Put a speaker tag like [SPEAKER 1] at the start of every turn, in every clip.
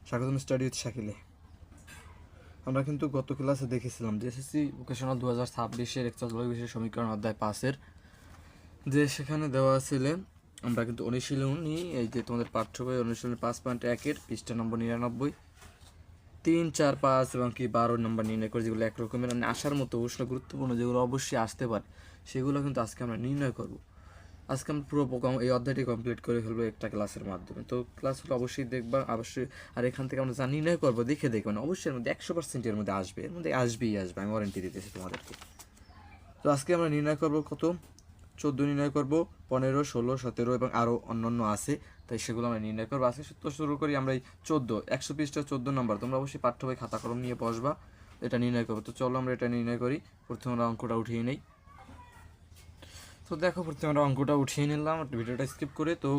[SPEAKER 1] স্বাগতম study with শাকিলে। আমরা কিন্তু গত ক্লাসে দেখেছিলাম যে এসএসসি ভোকেশনাল 2026-এর 41 সমীকরণ অধ্যায় 5-এর যে সেখানে দেওয়া ছিল। আমরা কিন্তু অনুশীলনী এই যে তোমাদের পাঠ্য বই অনুশীলনী 5.1-এর পৃষ্ঠা নম্বর 99, 3, 4, 5 এবং কি 12 নম্বর নির্ণয় করে, যেগুলো একরকমের মানে আসার মতো অবশ্য গুরুত্বপূর্ণ, যেগুলো অবশ্যই আসতে পারে, সেগুলো কিন্তু আজকে আমরা নির্ণয় করব। আজকে আমরা পুরো এই অধ্যায়টি কমপ্লিট করে ফেলবো একটা ক্লাসের মাধ্যমে। তো ক্লাসগুলো অবশ্যই দেখবা অবশ্যই। আর এখান থেকে আমরা যা নির্ণয় করবো দেখে দেখবেন অবশ্যই এর মধ্যে 100%-এর মধ্যে আসবে, এর মধ্যে আসবেই আসবে, আমি ওয়ারেন্টি দিতেছি তোমাদেরকে। তো আজকে আমরা নির্ণয় করব কত 14 নির্ণয় করব, 15, 16, 17 এবং আরও অন্যান্য আছে, তাই সেগুলো আমরা নির্ণয় করবো। আজকে তো শুরু করি আমরা এই 100 পৃষ্ঠা 14 নম্বর। তোমরা অবশ্যই পাঠ্য বই খাতা কলম নিয়ে বসবা, এটা নির্ণয় করবো। তো চলো আমরা এটা নির্ণয় করি। প্রথমে আমরা অঙ্কটা উঠিয়ে নেই। তো দেখো, প্রথমে আমরা অঙ্কটা উঠিয়ে নিলাম ভিডিওটা স্কিপ করে। তো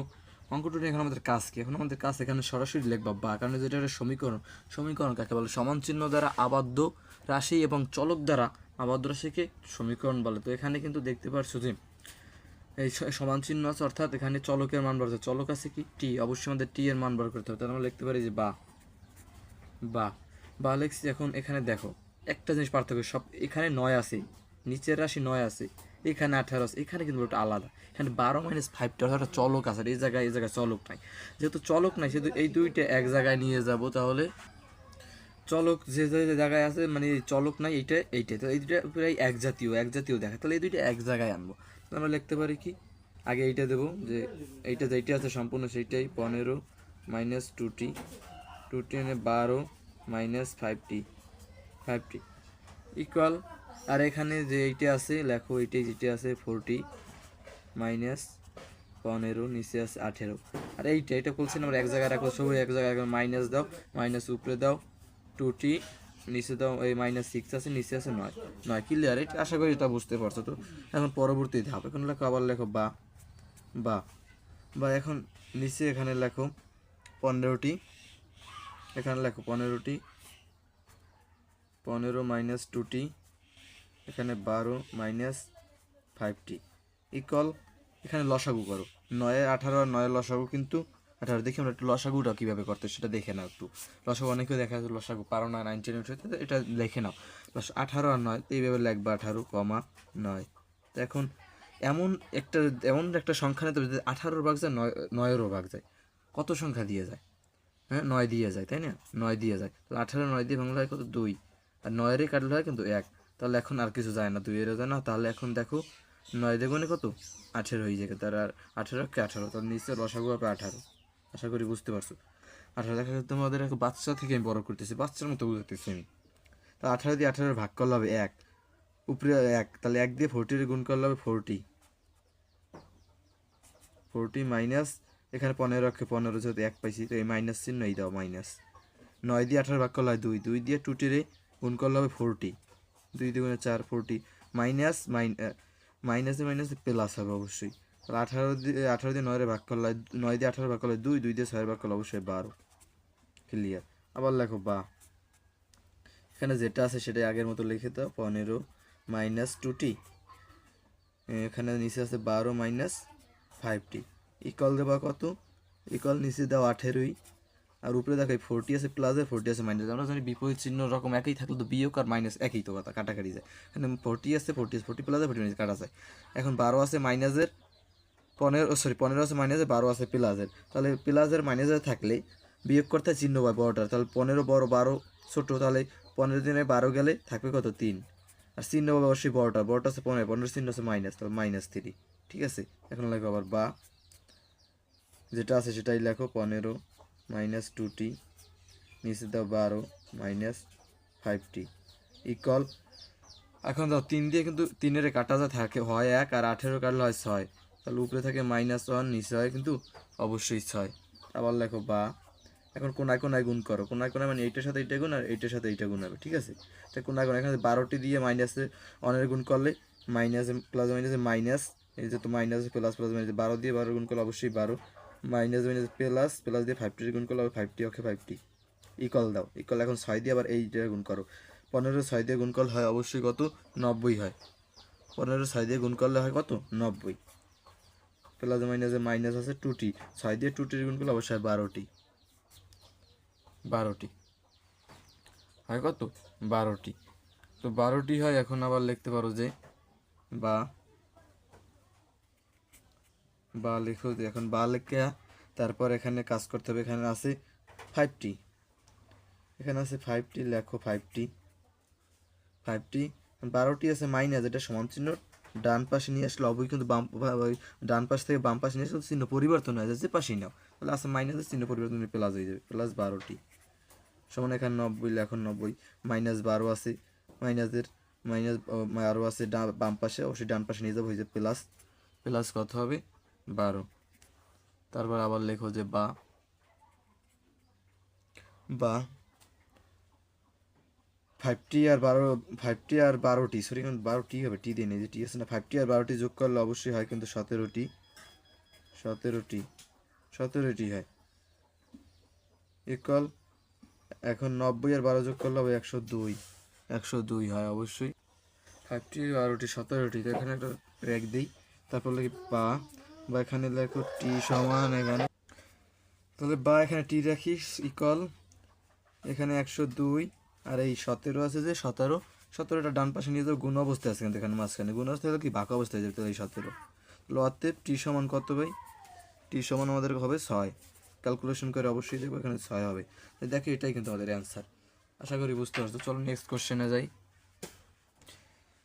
[SPEAKER 1] অঙ্কটা এখন আমাদের কাজ কি? এখন আমাদের কাজ এখানে সরাসরি লিখবা বা, কারণ যেটা একটা সমীকরণ কাকে বলে? সমান চিহ্ন দ্বারা আবদ্ধ রাশি এবং চলক দ্বারা আবদ্ধ রাশিকে সমীকরণ বলে। তো এখানে কিন্তু দেখতে পাচ্ছ যে এই সমান চিহ্ন আছে, অর্থাৎ এখানে চলকের মান বার করতে, চলক আছে কি টি, অবশ্যই আমাদের টি এর মান বার করতে হবে। তাহলে আমরা লিখতে পারি যে বা লিখছি। এখন এখানে দেখো একটা জিনিস পার্থক্য, সব এখানে 9 আছে, নিচের রাশি 9 আছে, এখানে 18 আছে, এখানে কিন্তু ওটা আলাদা। এখানে 12-5টা অর্থাৎ চলক আছে, এই জায়গায় চলক নাই। যেহেতু চলক নাই সেহেতু এই দুইটা এক জায়গায় নিয়ে যাব। তাহলে চলক যে জায়গায় আছে মানে চলক নাই, এইটাই তো এই দুইটা প্রায় এক জাতীয় দেখা, তাহলে এই দুইটা এক জায়গায় আনবো। আমরা লিখতে পারি কি, আগে এইটা দেবো যে এইটা যেইটা আছে সম্পূর্ণ সেইটাই, 15 - 2t, 2t মানে 12 - 5t ইকুয়াল। আর এখানে যে এইটা আছে লেখো, এইটাই যেটা আছে 40 - 15, নিচে আছে 18। আর এটা বলছেন আমরা এক জায়গায় রাখবো, সবাই এক জায়গায় রাখবো। মাইনাস দাও, মাইনাস উপরে দাও, 2t নিচে দাও, এই -6 আছে, নিচে আছে 9 ক্লিয়ার? এটা আশা করি এটা বুঝতে পারছো। তো এখন পরবর্তী ধাপ, এখন লেখো, আবার লেখো বা বা বা এখন নিচে এখানে লেখো 15t, এখানে লেখো 15t, 15 - 2t, এখানে 12 - 5t ইকুয়াল। এখানে লসাগু করো, 9 - 18 আর 9 লসাগু কিন্তু 18। দেখি আমরা একটু লসাগুটা কীভাবে করতে সেটা দেখে নাও একটু। লসাগু অনেকেও দেখা যাচ্ছে লসাগু পারো না, 9 10 উঠে, এটা দেখে নাও। 18 আর 9 এইভাবে লিখবা, 18, 9। তো এখন এমন একটা সংখ্যা নিতে হবে যদি 18-র ভাগ যায় 9-এরও ভাগ যায়, কত সংখ্যা দিয়ে যায়? হ্যাঁ, 9 দিয়ে যায়, তাই না? 9 দিয়ে যায়। তাহলে 18 9 দিয়ে ভাঙলে হয় কত? 2। আর 9-এরই কাটলে হয় কিন্তু 1। তাহলে এখন আর কিছু যায় না, 2-এরও যায় না। তাহলে এখন দেখো 9 দিয়ে কত? 18 হয়ে যাবে। তার আর 18-কে 18, তার নিচে লসাগু হবে 18। আশা করি বুঝতে পারছো। 18 দেখা যাচ্ছে তোমাদের এখন বাচ্চা থেকে আমি বড় করতেছি, বাচ্চার মতো বুঝতেছি আমি। তা 18 দিয়ে 18 ভাগ করলে হবে 1, উপরে 1, তাহলে 1 দিয়ে 40 গুণ করলে হবে 40 মাইনাস, এখানে 15-কে 15 যেহেতু 1 পাইছি, তো এই মাইনাস চিহ্ন এই দাও, মাইনাস। 9 দিয়ে 18 ভাগ করলে হয় 2, 2 দিয়ে 2টিরে গুণ করলে হবে 40, 2 দিয়ে 4, 40 মাইনাস মাইনাসে প্লাস হবে অবশ্যই। তাহলে 18 দিয়ে 9 ভাগ করলে 9 দিয়ে 18 ভাগ করলে 2, 2 দিয়ে 6 ভাগ করলে অবশ্যই 12 ক্লিয়ার। আবার লেখো বা, এখানে যেটা আছে সেটাই আগের মতো লিখে দাও, 15 - 2t, এখানে নিচে আছে 12 - 5t ইকুয়াল দেবা কত? ইকুয়াল নিচে দাও 18, আর উপরে দেখো 40 আছে প্লাসে, 40 আছে মাইনাস। আমরা জানি বিপরীত চিহ্ন রকম একই থাকলে তো বিয়োগ আর মাইনাস একই তো কথা, কাটাকাটি যায়। এখানে 40 আছে, 40 প্লাসে 40 মাইনাস কাটা যায়। এখন 12 আছে মাইনাসের, 15 আছে মাইনাসের, 12 আছে প্লাসের। তাহলে প্লাসের মাইনাসের থাকলে বিয়োগ করতে চিহ্ন পায় বড়টার, তাহলে 15 বড়, 12 ছোটো। তাহলে 15 দিনে 12 গেলে থাকবে কত? 3। আর চিহ্ন পাবে অবশ্যই বড়টা আছে 15 চিহ্ন আছে মাইনাস, তাহলে -3। ঠিক আছে, এখন লেখো আবার বা, যেটা আছে সেটাই লেখো, 15 - 2t, নিচে দাও 12 - 5t ইকুয়াল। এখন দাও 3 দিয়ে কিন্তু 3-এর কাটা যা থাকে হয় 1, আর 18 কাটলে হয় 6। তাহলে উপরে থাকে -1, নিচে হয় কিন্তু অবশ্যই 6। আবার লেখো বা, এখন কোনায় গুণ করো, কোনায় মানে এইটার সাথে এইটা গুণ আর এইটার সাথে এইটা গুণ হবে। ঠিক আছে, তা কোনায় এখানে 12টি দিয়ে মাইনাসে অনের গুণ করলে মাইনাসে প্লাস মাইনাসে মাইনাস, এই যে তো মাইনাসে প্লাস প্লাস মাইনাস, 12 দিয়ে 12 গুণ করলে অবশ্যই 12, মাইনাস মাইনাস প্লাস প্লাস দিয়ে 5টি গুণ করলে হবে 5t, ওকে 5t ইকুয়াল দাও। ইকুয়াল এখন 6 দিয়ে আবার এইটা গুণ করো, 15 6 দিয়ে গুণ করলে হয় অবশ্যই কত? 90 হয়। 15 6 দিয়ে গুণ করলে হয় কত? 90। প্লাস মাইনাসে মাইনাস আছে 2t, 6 দিয়ে 2t গুণ করলে অবশ্যই 12t 12টি হয় কত 12টি। তো 12টি হয়। এখন আবার লিখতে পারো যে বা বা লিখো যে এখন বা লিখে তারপর এখানে কাজ করতে হবে। এখানে আছে 5টি, এখানে আছে 5টি, লেখো 5টি 12টি আছে মাইনাস, এটা সমান চিহ্ন ডান পাশে নিয়ে আসলে অবশ্যই কিন্তু ডান পাশ থেকে বাম পাশে নিয়ে আসলে চিহ্ন পরিবর্তন হয়ে যায়, যে পাশেই নাও তাহলে আছে মাইনাসের চিহ্ন পরিবর্তন হয়ে প্লাস হয়ে যাবে, প্লাস 12টি সমান এখানে 90, লেখো 90 মাইনাস 12 আছে, মাইনাস 12 আছে বাম পাশে, অবশ্যই ডান পাশে নিয়ে যাবো, হয়ে যাবে প্লাস, প্লাস কত হবে 12। তারপর আবার লেখো যে বা 5টি আর 12টি, সরি 12টি হবে, টি দিয়ে নেই যে টি আছে না, 5টি আর 12টি যোগ করলে অবশ্যই হয় কিন্তু 17টি, 17টি হয় ইকুয়াল। এখন 90 আর 12 যোগ করলে হবে 102 হয় অবশ্যই। 5টি 12টি 17টি, তো এখানে একটা রেখ দিই, তারপর লিখি বা এখানে লেখো টি সমান, এখানে তাহলে বা এখানে টি রাখিস ইকুয়াল এখানে 102 আর এই 17 আছে যে 17টা ডান পাশে নিয়ে যাও, গুণ অবস্থায় আছে কিন্তু এখানে মাঝখানে গুণ অবস্থায় কি ভাগ অবস্থায় যাবে, এই 17 অতএব টি সমান কত ভাই, টি সমান আমাদের হবে 6, ক্যালকুলেশন করে অবশ্যই দেখবো এখানে 6 হবে। দেখো এটাই কিন্তু আমাদের অ্যান্সার, আশা করি বুঝতে পারছো। চলো নেক্সট কোশ্চেনে যাই।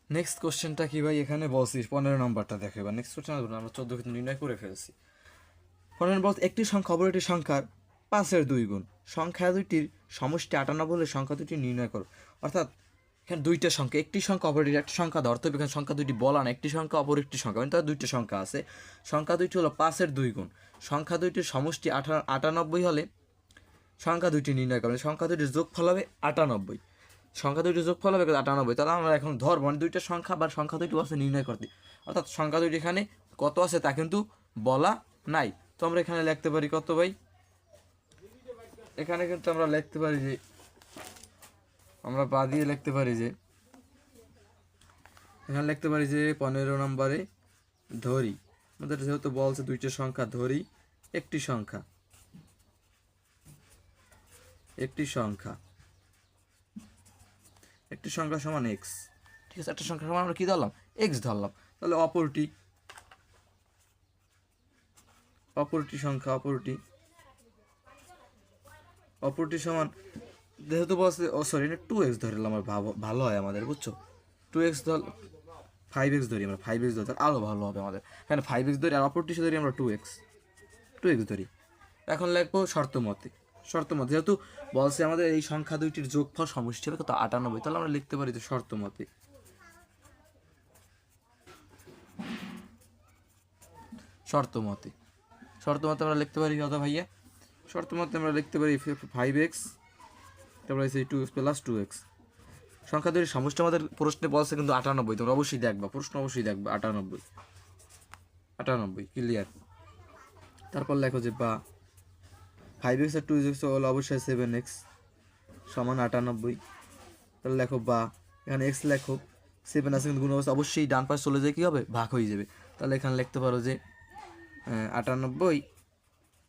[SPEAKER 1] নেক্সট কোশ্চেনটা কি ভাই, এখানে বলছি 15 নম্বরটা দেখো। এবার নেক্সট কোশ্চেন আমরা 14 কিন্তু নির্ণয় করে ফেলছি। 15 বলছে একটি সংখ্যা অপর একটি সংখ্যার 5-এর 2 গুণ, সংখ্যা দুইটির সমষ্টি 98 হলে সংখ্যা দুটি নির্ণয় করো। অর্থাৎ এখানে দুইটা সংখ্যা, একটি সংখ্যা অপর একটি সংখ্যা ধরতে হবে, এখানে সংখ্যা দুইটি বলা না, একটি সংখ্যা অপর একটি সংখ্যা, মানে তার দুইটা সংখ্যা আছে, সংখ্যা দুইটি হলো 5-এর 2 গুণ, সংখ্যা দুইটির সমষ্টি 98 হলে সংখ্যা দুইটি নির্ণয় করবে, সংখ্যা দুইটির যোগফল হবে 98, সংখ্যা দুইটির যোগফল হবে 98। তাহলে আমরা এখন ধরবো মানে দুইটা সংখ্যা বা সংখ্যা দুইটি আছে নির্ণয় করতে, অর্থাৎ সংখ্যা দুইটি এখানে কত আছে তা কিন্তু বলা নাই। তো আমরা এখানে লিখতে পারি কত ভাই, এখানে কিন্তু আমরা লিখতে পারি যে আমরা বা দিয়ে লিখতে পারি যে এখানে লিখতে পারি যে 15 নম্বরে ধরি, আমাদের যেহেতু বলছে দুইটা সংখ্যা, ধরি একটি সংখ্যা সমান এক্স, ঠিক আছে, একটা সংখ্যা সমান আমরা কি ধরলাম এক্স ধরলাম। তাহলে অপরটি সমান, যেহেতু বলছে সরি 2x ধরলাম, আমার ভালো হয় আমাদের, বুঝছো 2x ধর 5x ধরি, আমরা 5x ধরি আরও ভালো হবে আমাদের, এখানে 5x ধরি আর অপরটি ধরি আমরা 2x ধরি। এখন লিখবো শর্ত মতে, যেহেতু বলছে আমাদের এই সংখ্যা দুইটির যোগফল সমষ্টি হবে কত 98, তাহলে আমরা লিখতে পারি যে শর্ত মতে আমরা লিখতে পারি কত ভাইয়া, শর্ত মতে আমরা লিখতে পারি 5x তারপরে 2x প্লাস 2x, সংখ্যা দুটির সমষ্টি আমাদের প্রশ্নে বলছে কিন্তু 98, তোমরা অবশ্যই দেখবা, প্রশ্ন অবশ্যই দেখবা 98 ক্লিয়ার। তারপর লেখো যে বা 5x আর 2x হলো অবশ্যই 7x সমান 98, তাহলে লেখো বা এখানে x লেখো, 7 আছে কিন্তু গুণ অবস্থা অবশ্যই ডান পাশে চলে যায়, কী হবে ভাগ হয়ে যাবে, তাহলে এখানে লিখতে পারো যে 98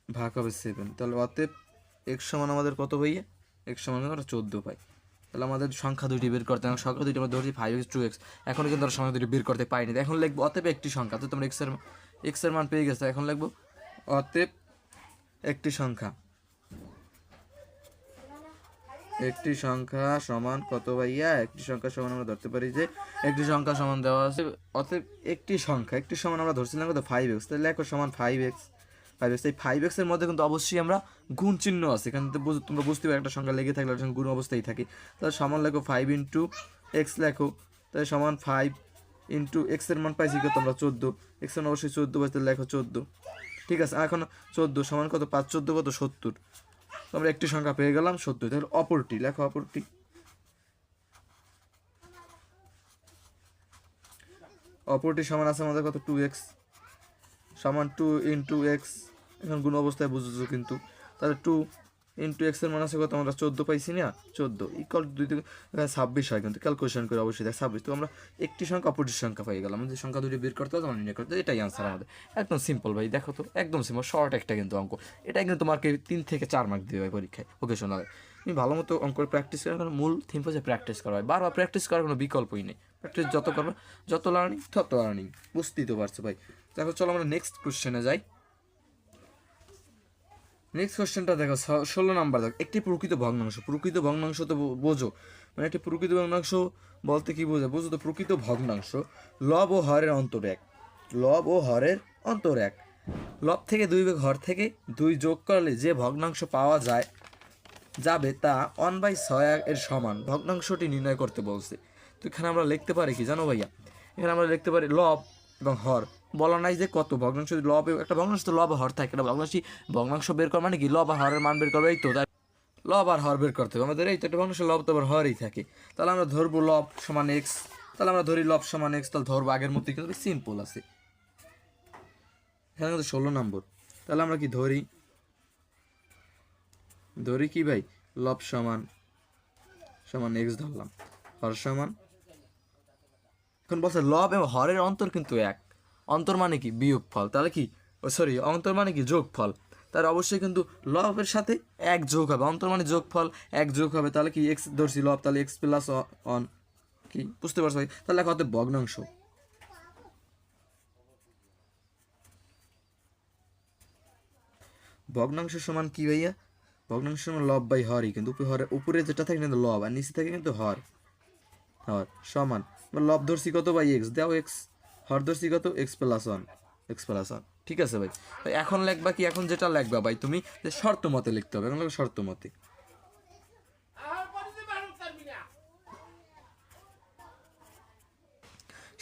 [SPEAKER 1] ভাগ হবে 7, তাহলে অতএব x সমান আমাদের কত ভাইয়া, x সমান আমরা 14 পাই। তাহলে আমাদের সংখ্যা দুইটি বের করতে, সংখ্যা দুইটি আমরা ধরছি 5x 2x, এখন কিন্তু আমরা সংখ্যা দুইটি বের করতে পাইনি, এখন লিখবো অতএব একটি সংখ্যা, তো তোমরা x এর মান পেয়ে গেছো, এখন লিখবো অতএব একটি সংখ্যা সমান কত ভাইয়া, একটি সংখ্যা সমান আমরা ধরতে পারি যে একটি সংখ্যা সমান দেওয়া আছে, অতএব একটি সমান আমরা ধরছিলাম কত 5x, তাহলে লেখো সমান 5x, এই 5x এর মধ্যে কিন্তু অবশ্যই আমরা গুণ চিহ্ন আছে, এখানে তোমরা বুঝতে পারো একটা সংখ্যা লেগে থাকলে গুণ অবস্থায় থাকে, তাহলে সমান লেখো 5 ইন্টু এক্স লেখো, তাহলে সমান 5 ইন্টু এক্স এর মান পাইছি কত আমরা 14, এক্স এর অবশ্যই 14 পাইছে, লেখো 14, ঠিক আছে। এখন 14 সমান কত 5 14 কত 70, তো আমরা একটি সংখ্যা পেয়ে গেলাম 70। তাহলে অপরটি লেখো, অপরটি সমান আছে আমাদের কত 2x সমান 2 ইন্টু এক্স, এখন গুণ অবস্থায় বুঝেছো কিন্তু, তাহলে 2 ইন্টু এক্স এর মান আছে কত, আমরা 14 পাইছি না, 14 ইকুয়াল 2 থেকে 26 হয়, কিন্তু ক্যালকুলেশন করে অবশ্যই দেখ 26। তো আমরা একটি সংখ্যা অপরটি সংখ্যা পাই গেলাম, যে সংখ্যা দুটি বের করতে হবে আমরা নির্ণয় করতে, এটাই আনসার আমাদের। একদম সিম্পল ভাই, দেখো তো একদম সিম্পল শর্ট একটা কিন্তু অঙ্ক, এটা কিন্তু তোমাকে 3 থেকে 4 মার্ক দেবে ভাই পরীক্ষায় ভোকেশনালে। তুমি ভালো মতো অঙ্ক প্র্যাকটিস করার মূল থিম হচ্ছে প্র্যাকটিস করা হয়, বারবার প্র্যাকটিস করার কোনো বিকল্পই নেই। প্র্যাকটিস যত করবে যত লার্নিং তত লার্নিং, বুঝতেই তো পারছো ভাই। দেখো চলো আমরা নেক্সট কোশ্চেনে যাই। নেক্সট কোশ্চেনটা দেখো 16 নাম্বার দেখো, একটি প্রকৃত ভগ্নাংশ, প্রকৃত ভগ্নাংশ তো বোঝো, মানে একটি প্রকৃত ভগ্নাংশ বলতে কি বোঝায়, বুঝো তো? প্রকৃত ভগ্নাংশ লব ও হরের অন্তর এক, লব ও হরের অন্তর এক। লব থেকে 2 ভাগ হর থেকে 2 যোগ করলে যে ভগ্নাংশ পাওয়া যাবে তা 1/6 এর সমান ভগ্নাংশটি নির্ণয় করতে বলছে। তো এখানে আমরা লিখতে পারি কি জানো ভাইয়া, এখানে আমরা লিখতে পারি লব এবং হর, বলা নাই যে কত ভগ্নাংশ, লব একটা ভগ্নাংশ তো লব হর থাকে, একটা ভগ্নাংশ বের করা মানে কি লব আর হরের মান বের করবে, এই তো তাই লব আর হর বের করতে হবে আমাদের, এই তো একটা ভগ্নাংশ লব তো আবার হরই থাকে। তাহলে আমরা ধরবো লব সমান এক্স, তাহলে আমরা ধরি লব সমান এক্স, তাহলে ধরবো আগের মধ্যে কিন্তু সিম্পল আছে, এখানে কিন্তু 16 নম্বর। তাহলে আমরা কি ধরি, ধরি কি ভাই, লব সমান এক্স ধরলাম, হর সমান, এখন বলছে লব এবং হরের অন্তর কিন্তু এক, অন্তর মানে কি বিয়োগফল, তাহলে কি সরি অন্তর মানে কি যোগফল, তার অবশ্যই কিন্তু লবের সাথে এক যোগ হবে, অন্তর মানে যোগফল, এক যোগ হবে, তাহলে কি এক্স ধরছি লব, তাহলে এক্স প্লাস অন, কি বুঝতে পারছো ভাই? তাহলে কত ভগ্নাংশ, ভগ্নাংশ সমান কি ভাইয়া, ভগ্নাংশ সমান লব বাই হরই, কিন্তু উপরে যেটা থাকে কিন্তু লব আর নিচে থাকে কিন্তু হর, হর সমান লব ধরছি কত বাই এক্স, দাও এক্স, হর ধরছি কত x plus one, x plus one, ঠিক আছে ভাই। এখন লিখবা কি, এখন যেটা লিখবা ভাই তুমি যে শর্ত মতে লিখতে হবে, এখন শর্ত মতে,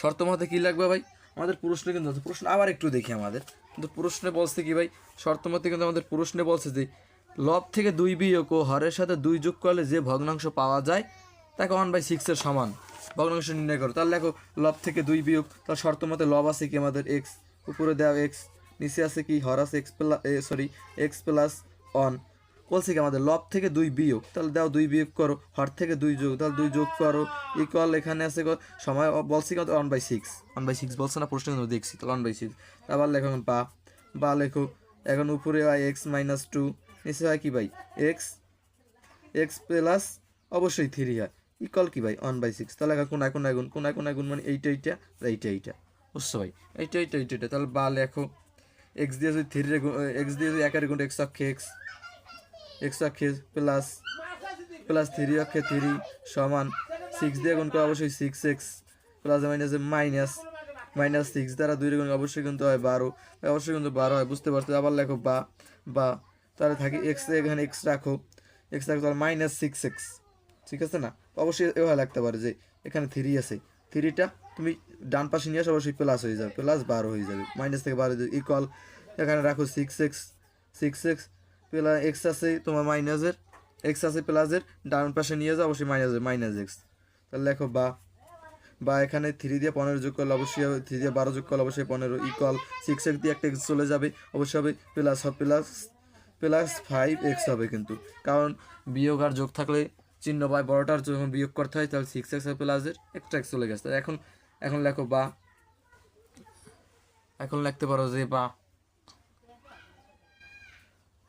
[SPEAKER 1] শর্ত মতে কি লাগবে ভাই, আমাদের প্রশ্নে কিন্তু প্রশ্ন আবার একটু দেখি আমাদের, কিন্তু প্রশ্নে বলছে কি ভাই, শর্ত মতে কিন্তু আমাদের প্রশ্নে বলছে যে লব থেকে 2 বিয়োগ ও হরের সাথে 2 যোগ করলে যে ভগ্নাংশ পাওয়া যায় তাকে 1/6 এর সমান ভগ্নাংশ নির্ণয় করো। তাহলে দেখো লব থেকে 2 বিয়োগ, তার শর্ত মতে লব আছে কি আমাদের এক্স, উপরে দেওয়া এক্স, নিচে আছে কি হর আছে x plus x plus one, বলছে কি আমাদের লব থেকে 2 বিয়োগ, তাহলে দাও 2 বিয়োগ করো, হর থেকে 2 যোগ, তাহলে 2 যোগ করো, ইকুয়াল এখানে আছে সময় বলছি কত 1/6 বলছে না প্রশ্ন কিন্তু দেখছি, তাহলে 1/6, আবার লেখো এখন বা লেখো, এখন উপরে হয় এক্স মাইনাস 2, নিচে হয় কি ভাই এক্স প্লাস অবশ্যই 3 হয়, ইকুয়াল কি ভাই 1/6, তাহলে কোনায় কোনায় গুণ মানে এইটা বুঝছো ভাই, এইটা, তাহলে বা লেখো এক্স দিয়ে যদি 3 এক্স দিয়ে যদি 1 গুণ এক্স অক্ষে এক্স অক্ষে প্লাস 3 অক্ষে 3 সমান 6 দিয়ে গুণ করে অবশ্যই 6x প্লাস মাইনাস 6 দ্বারা 2 গুণ অবশ্যই কিন্তু হয় 12, অবশ্যই কিন্তু 12 হয়, বুঝতে পারছো? আবার লেখো বা তাহলে থাকি এক্স, এখানে এক্স রাখো তাহলে -6x, ঠিক আছে না? অবশ্যই এভাবে লাগতে পারে যে এখানে 3 আছে, 3টা তুমি ডান পাশে নিয়ে আসো, অবশ্যই প্লাস হয়ে যাবে, প্লাস 12 হয়ে যাবে, মাইনাস থেকে 12 ইকুয়াল এখানে রাখো 6x প্লাস এক্স আছে তোমার মাইনাসের, এক্স আছে প্লাসের, ডান পাশে নিয়ে যাও অবশ্যই মাইনাস এক্স, তাহলে লেখো বা এখানে 3 দিয়ে 15 যোগ করলে অবশ্যই হবে, 3 দিয়ে 12 যোগ করলে অবশ্যই 15 ইকুয়াল 6x দিয়ে একটা এক্স চলে যাবে, অবশ্যই হবে প্লাস 5x হবে, কিন্তু কারণ বিয়োগ আর যোগ থাকলে চিহ্ন বা বড়টার যখন বিয়োগ করতে হয় তাহলে 6x আর প্লাসের একটা এক্স চলে গেছে, এখন লেখো এখন লিখতে পারো যে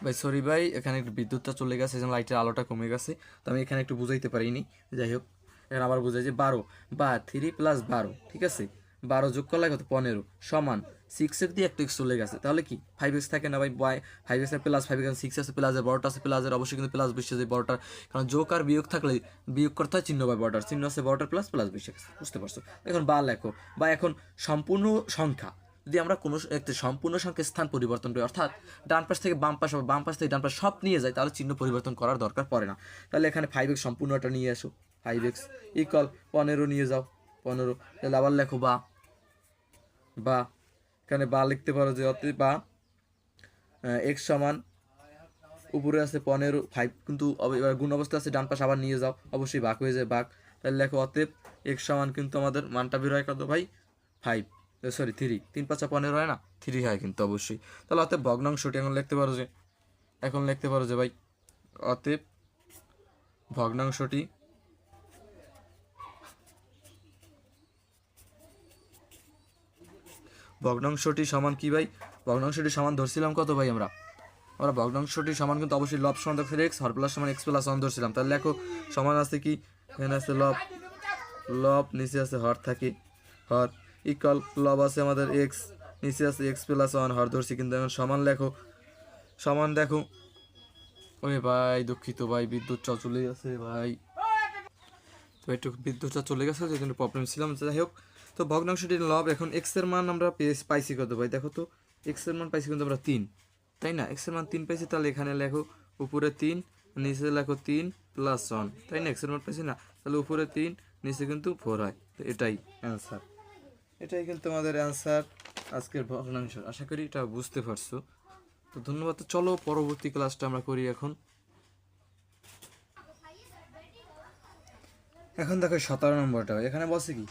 [SPEAKER 1] ভাই সরি ভাই এখানে একটু বিদ্যুৎটা চলে গেছে, যেন লাইটের আলোটা কমে গেছে, তো আমি এখানে একটু বুঝাইতে পারিনি, যাই হোক এখন আবার বুঝাই যে 12 বা 3 + 12, ঠিক আছে, 12 যোগ করলে কত 15 সমান 6x দিয়ে একটা এক্স চলে গেছে, তাহলে কি 5x থাকে না ভাই, 5x আর প্লাস 5 এখানে 6 আছে প্লাসের, বড়টা আছে প্লাসের, অবশ্যই কিন্তু প্লাস বসে যায় বড়টার, কারণ যোগ আর বিয়োগ থাকলে বিয়োগ করতে হয় চিহ্ন বা বড়টার, চিহ্ন আছে বড়টার প্লাস বসে গেছে, বুঝতে পারছো? এখন লেখো বা এখন সম্পূর্ণ সংখ্যা যদি আমরা কোনো একটা সম্পূর্ণ সংখ্যার স্থান পরিবর্তন করি, অর্থাৎ ডান পাশ থেকে বাম পাশ, বাম পাশ থেকে ডান পাশ সব নিয়ে যায়, তাহলে চিহ্ন পরিবর্তন করার দরকার পড়ে না। তাহলে এখানে 5x সম্পূর্ণটা নিয়ে আসো, 5x ইকুয়াল 15 নিয়ে যাও 15, তাহলে আবার লেখো বা এখানে লিখতে পারো যে অতএব বা এক্স সমান উপরে আছে 15, 5 কিন্তু এবার গুণ অবস্থা আছে, ডান পাশ আবার নিয়ে যাও অবশ্যই ভাগ হয়ে যায় ভাগ, তাহলে লেখো অতএব এক্স সমান কিন্তু আমাদের মানটা বের হয় কত ভাই 5 সরি 3, 3 5 15 হয় না 3 হয় কিন্তু অবশ্যই, তাহলে অতএব ভগ্নাংশটি এখন লিখতে পারো যে ভাই অতএব ভগ্নাংশটি সমান কি ভাই? ভগ্নাংশটি সমান ধরছিলাম কত ভাই? আমরা ভগ্নাংশটি সমান কিন্তু অবশ্যই লব সমান দেখছে এক্স, হর প্লাস সমান এক্স প্লাস ওয়ান ধরছিলাম। তাহলে দেখো সমান আছে কি, এখানে আছে লব নিচে আছে হর, থাকে হর ইকুয়াল লব আছে আমাদের এক্স, নিচে আছে এক্স প্লাস ওয়ান, হর ধরছি। কিন্তু এখন সমান লেখো, সমান দেখো। ওরে ভাই দুঃখিত ভাই, বিদ্যুৎটা চলে গেছে ভাই, তো একটু বিদ্যুৎটা চলে গেছে, যে জন্য প্রবলেম ছিলাম। যাই হোক, তো ভগ্নাংশটির লব এখন এক্স এর মান আমরা পাইছি কত ভাই? দেখো তো, এক্স এর মান পাইছি কিন্তু আমরা 3, তাই না? এক্স এর মান 3 পাইছি, তাহলে এখানে লেখো উপরে 3, নিচে লেখো 3 প্লাস 1, তাই না? এক্স এর মান পাইছি না, তাহলে উপরে 3 নিচে কিন্তু 4 হয়। তো এটাই অ্যান্সার, এটাই কিন্তু আমাদের অ্যান্সার আজকের ভগ্নাংশ। আশা করি এটা বুঝতে পারছো। তো ধন্যবাদ। তো চলো পরবর্তী ক্লাসটা আমরা করি এখন। এখন দেখো 17 নম্বরটা, এখানে বলছে কি,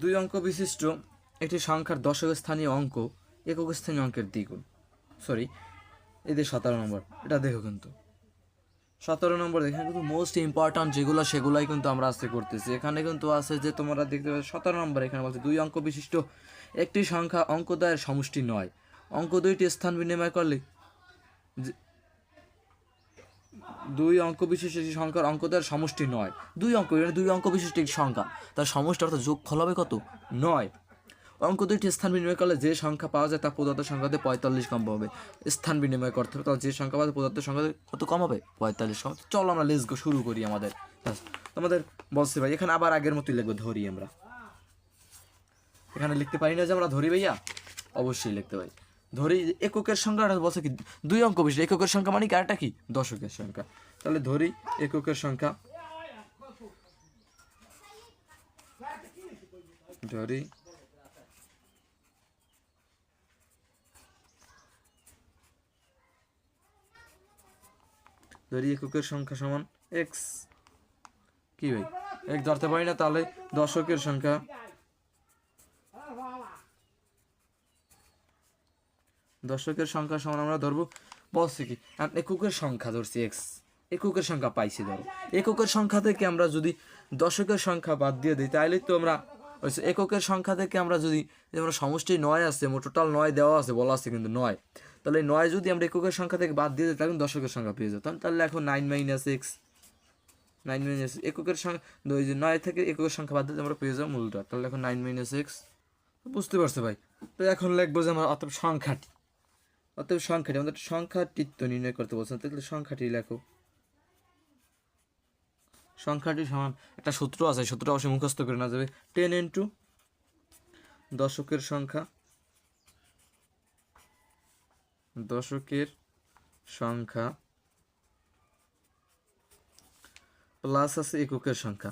[SPEAKER 1] 2 অঙ্ক বিশিষ্ট একটি সংখ্যার দশক স্থানীয় অঙ্ক একক স্থানীয় অঙ্কের দ্বিগুণ। সরি, এই যে 17 নম্বর, এটা দেখো কিন্তু 17 নম্বর এখানে কিন্তু মোস্ট ইম্পর্ট্যান্ট যেগুলো সেগুলাই কিন্তু আমরা আজকে করতেছি। এখানে কিন্তু আছে যে তোমরা দেখতে পাচ্ছ 17 নম্বর, এখানে বলছে 2 অঙ্ক বিশিষ্ট একটি সংখ্যা অঙ্কদ্বয়ের সমষ্টি নয়, অঙ্ক দুইটি স্থান বিনিময় করলে 2 অঙ্ক বিশিষ্ট একটি সংখ্যার অঙ্কদ্বয়ের সমষ্টি নয়। 2 অঙ্ক বিশিষ্ট একটি সংখ্যা, তার সমষ্টি অর্থাৎ যোগফল হবে কত? 9। অঙ্ক দুইটি স্থান বিনিময় করলে যে সংখ্যা পাওয়া যায় তা প্রদত্ত সংখ্যাতে 45 কম হবে। স্থান বিনিময় করতে হবে, তাহলে যে সংখ্যা পাওয়া যায় প্রদত্ত সংখ্যাতে কত কম হবে? 45 কম। চলো আমরা লেটস গো শুরু করি আমাদের। আমাদের বলছে ভাই, এখানে আবার আগের মতোই লিখবো, ধরি। আমরা এখানে লিখতে পারি না যে আমরা ধরি ভাইয়া? অবশ্যই লিখতে পারি। ধরি এককের সংখ্যাটা বলছে কি 2 অঙ্ক বিশিষ্ট, এককের সংখ্যা মানে কি আরেকটা কি? দশকের সংখ্যা। তাহলে ধরি এককের সংখ্যা, ধরি এককের সংখ্যা সমান এক্স। কি ভাই, এক ধরতে পারি না, তাহলে দশকের সংখ্যা, সমান আমরা ধরবো, বলছি কি এককের সংখ্যা ধরছি এক্স, এককের সংখ্যা পাইছি। ধরো এককের সংখ্যা থেকে আমরা যদি দশকের সংখ্যা বাদ দিয়ে দিই, তাহলে তো আমরা এককের সংখ্যা থেকে আমরা যদি, যেমন সমষ্টি 9 আছে, টোটাল 9 দেওয়া আছে, বলা আছে কিন্তু 9, তাহলে 9 যদি আমরা এককের সংখ্যা থেকে বাদ দিয়ে দিই, তাহলে দশকের সংখ্যা পেয়ে যেতাম। তাহলে এখন 9 মাইনাস এক্স, 9 মাইনাস এককের সংখ্যা, 9 থেকে এককের সংখ্যা বাদ দিতে আমরা পেয়ে যাবো মূলটা। তাহলে এখন 9 মাইনাস এক্স, বুঝতে পারছো ভাই? তো এখন লিখবো যে আমরা অতএব সংখ্যাটি, আমাদের সংখ্যাটিত্ব নির্ণয় করতে বলছেন, তাহলে সংখ্যাটি লেখো। সংখ্যাটি সমান একটা সূত্র আছে, সূত্রটা অবশ্যই মুখস্থ করে না যাবে। 10 ইন্টু দশকের সংখ্যা, প্লাস আছে এককের সংখ্যা,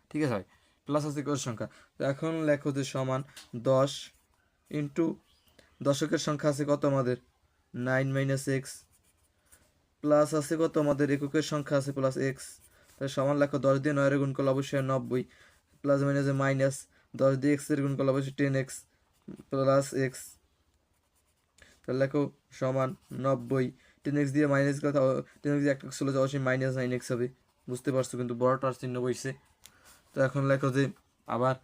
[SPEAKER 1] ঠিক আছে ভাই, প্লাস আছে এককের সংখ্যা। তো এখন লেখো যে সমান 10 ইন্টু দশকের সংখ্যা আছে কত আমাদের? 9 মাইনাস এক্স, প্লাস আছে কত আমাদের? এককের সংখ্যা আছে প্লাস এক্স। তাহলে সমান লেখো 10 দিয়ে 9 এর গুণ করলে অবশ্যই 90, প্লাস মাইনাসে মাইনাস, 10 দিয়ে এক্স এর গুণ করলে অবশ্যই 10x প্লাস এক্স। তাহলে লেখো সমান 90, 10x দিয়ে মাইনাস কথা, 10x দিয়ে একটা চলে যাওয়া, অবশ্যই মাইনাস 9x হবে। বুঝতে পারছো কিন্তু বড়টার চিহ্ন বইছে। তো এখন লেখো যে আবার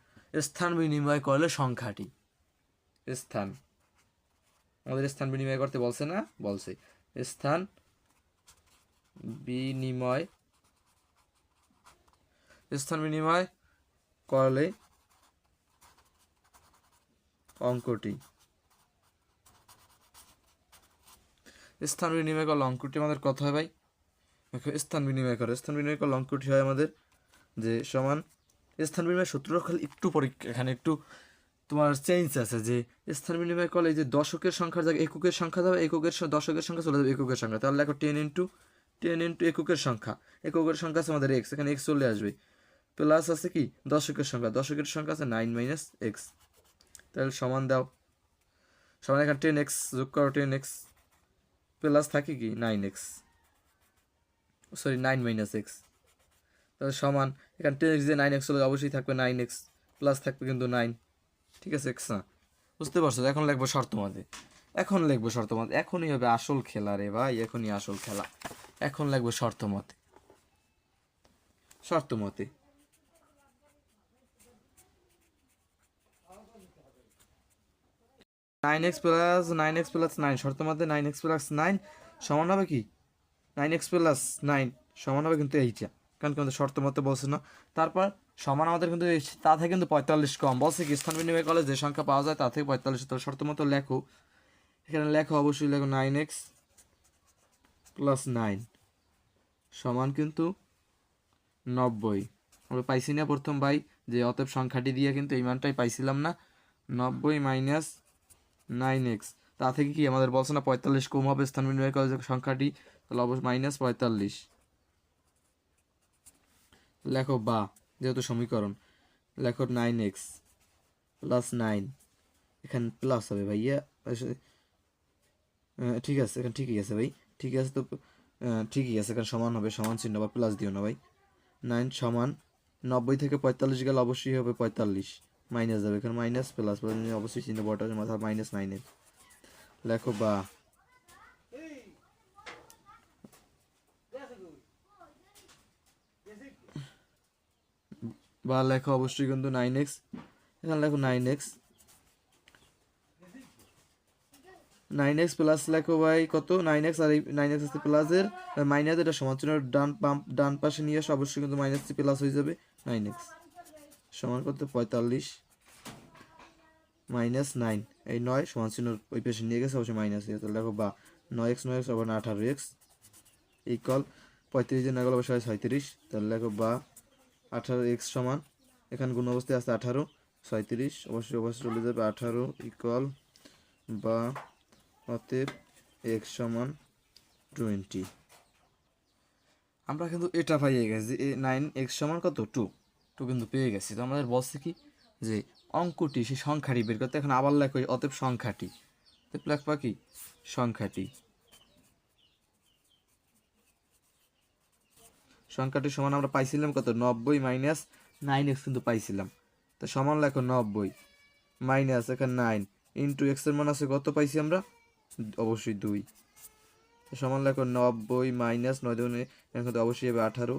[SPEAKER 1] স্থান বিনিময় করলে সংখ্যাটি, আমাদের স্থান বিনিময় করতে বলছে না? বলছে স্থান বিনিময় করলে অঙ্কটি, আমাদের কত হয় ভাই? স্থান বিনিময় করলে অঙ্কটি হয় আমাদের যে সমান, স্থান বিনিময় সূত্র খালি একটু পরীক্ষা, এখানে একটু তোমার চেঞ্জ আছে, যে স্থান বিনিময় করলে যে দশকের সংখ্যার জায়গায় এককের সংখ্যা দেবে, দশকের সংখ্যা চলে যাবে এককের সংখ্যা। তাহলে দেখো 10 ইন্টু এককের সংখ্যা আছে আমাদের এক্স, এখানে এক্স চলে আসবে, প্লাস আছে কি দশকের সংখ্যা আছে 9 মাইনাস এক্স। তাহলে সমান দাও, সমান এখানে 10x যোগ করো, 10x প্লাস থাকে কি 9x, সরি 9 মাইনাস এক্স। তাহলে সমান এখানে 10x দিয়ে 9x চলে অবশ্যই থাকবে 9x, প্লাস থাকবে কিন্তু 9, ঠিক আছে এক্স না? বুঝতে পারছো? এখন লিখবো শর্ত মতে, এখন লিখবো শর্ত মতে, এখনই হবে আসল খেলা রে ভাই, এখনই আসল খেলা। এখন লিখবো শর্ত মতে, শর্ত মতে। নাইন এক্স প্লাস নাইন শর্ত মতে 9x+9 সমান হবে কি 9x+9 সমান হবে কিন্তু এইটা, কারণ কিন্তু শর্ত মতে বলছে না। তারপর সমান আমাদের কিন্তু তা থেকে কিন্তু 45 কম বলছে কি স্থান বিনিময় করলে যে সংখ্যা পাওয়া যায় তা থেকে 45, তো শর্ত মতো লেখো, এখানে লেখো অবশ্যই লেখো 9x+9 সমান কিন্তু 90। আমরা পাইছি না প্রথম ভাই যে অতএব সংখ্যাটি দিয়ে কিন্তু এই মানটাই পাইছিলাম না, 90 মাইনাস 9x, তা থেকে কি আমাদের বলছে না 45 কম হবে স্থান বিনিময় করে যে সংখ্যাটি, তাহলে অবশ্যই -45 লেখো, বা যেহেতু সমীকরণ লেখো 9x+9, এখানে প্লাস হবে ভাইয়া, ঠিক আছে এখানে ঠিকই আছে ভাই, ঠিক আছে তো, ঠিকই আছে এখানে সমান হবে, সমান চিহ্ন বা প্লাস দিও না ভাই। 9 সমান 90 থেকে 45 গেলে অবশ্যই হবে 45, মাইনাস যাবে এখানে মাইনাস প্লাস অবশ্যই চিহ্ন বটার মাথা -9 লেখো, বা লেখো অবশ্যই কিন্তু 9x, এখানে লেখো 9x প্লাস লেখো ভাই কত 9x, আর এই 9x আছে প্লাসের মাইনাস, এটা সমান চিহ্ন ডান পাশে নিয়ে আসো, অবশ্যই কিন্তু মাইনাস প্লাস হয়ে যাবে। 9x সমান কত 45 -9, এই 9 সমান চিহ্ন ওই পাশে নিয়ে গেছে অবশ্যই মাইনাস হয়ে যাবে, লেখো বা 9x আবার 18x ইকুয়াল 35 দিন গেল অবশ্যই 36, তাহলে লেখো বা 18x সমান, এখানে গুণ অবস্থায় আছে 18 37 অবশ্যই চলে যাবে 18 ইকুয়াল বা অতএব x সমান 20। আমরা কিন্তু এটা পেয়ে গেছি, 9x সমান কত 2 কিন্তু পেয়ে গেছি। তো আমাদের বলছে কি যে অঙ্কটি সেই সংখ্যাটি বের করতে, এখন আবার লেখো অতএব সংখ্যাটি, লেখবা কি সংখ্যাটি সমান আমরা পাইছিলাম কত 90 মাইনাস 9x কিন্তু পাইছিলাম, তো সমান লেখো 90 মাইনাস এখানে 9 ইন্টু x এর মান আছে কত পাইছি আমরা অবশ্যই 2, সমান লেখো 90 মাইনাস 9 দুগুণে এখন তো অবশ্যই হবে 18,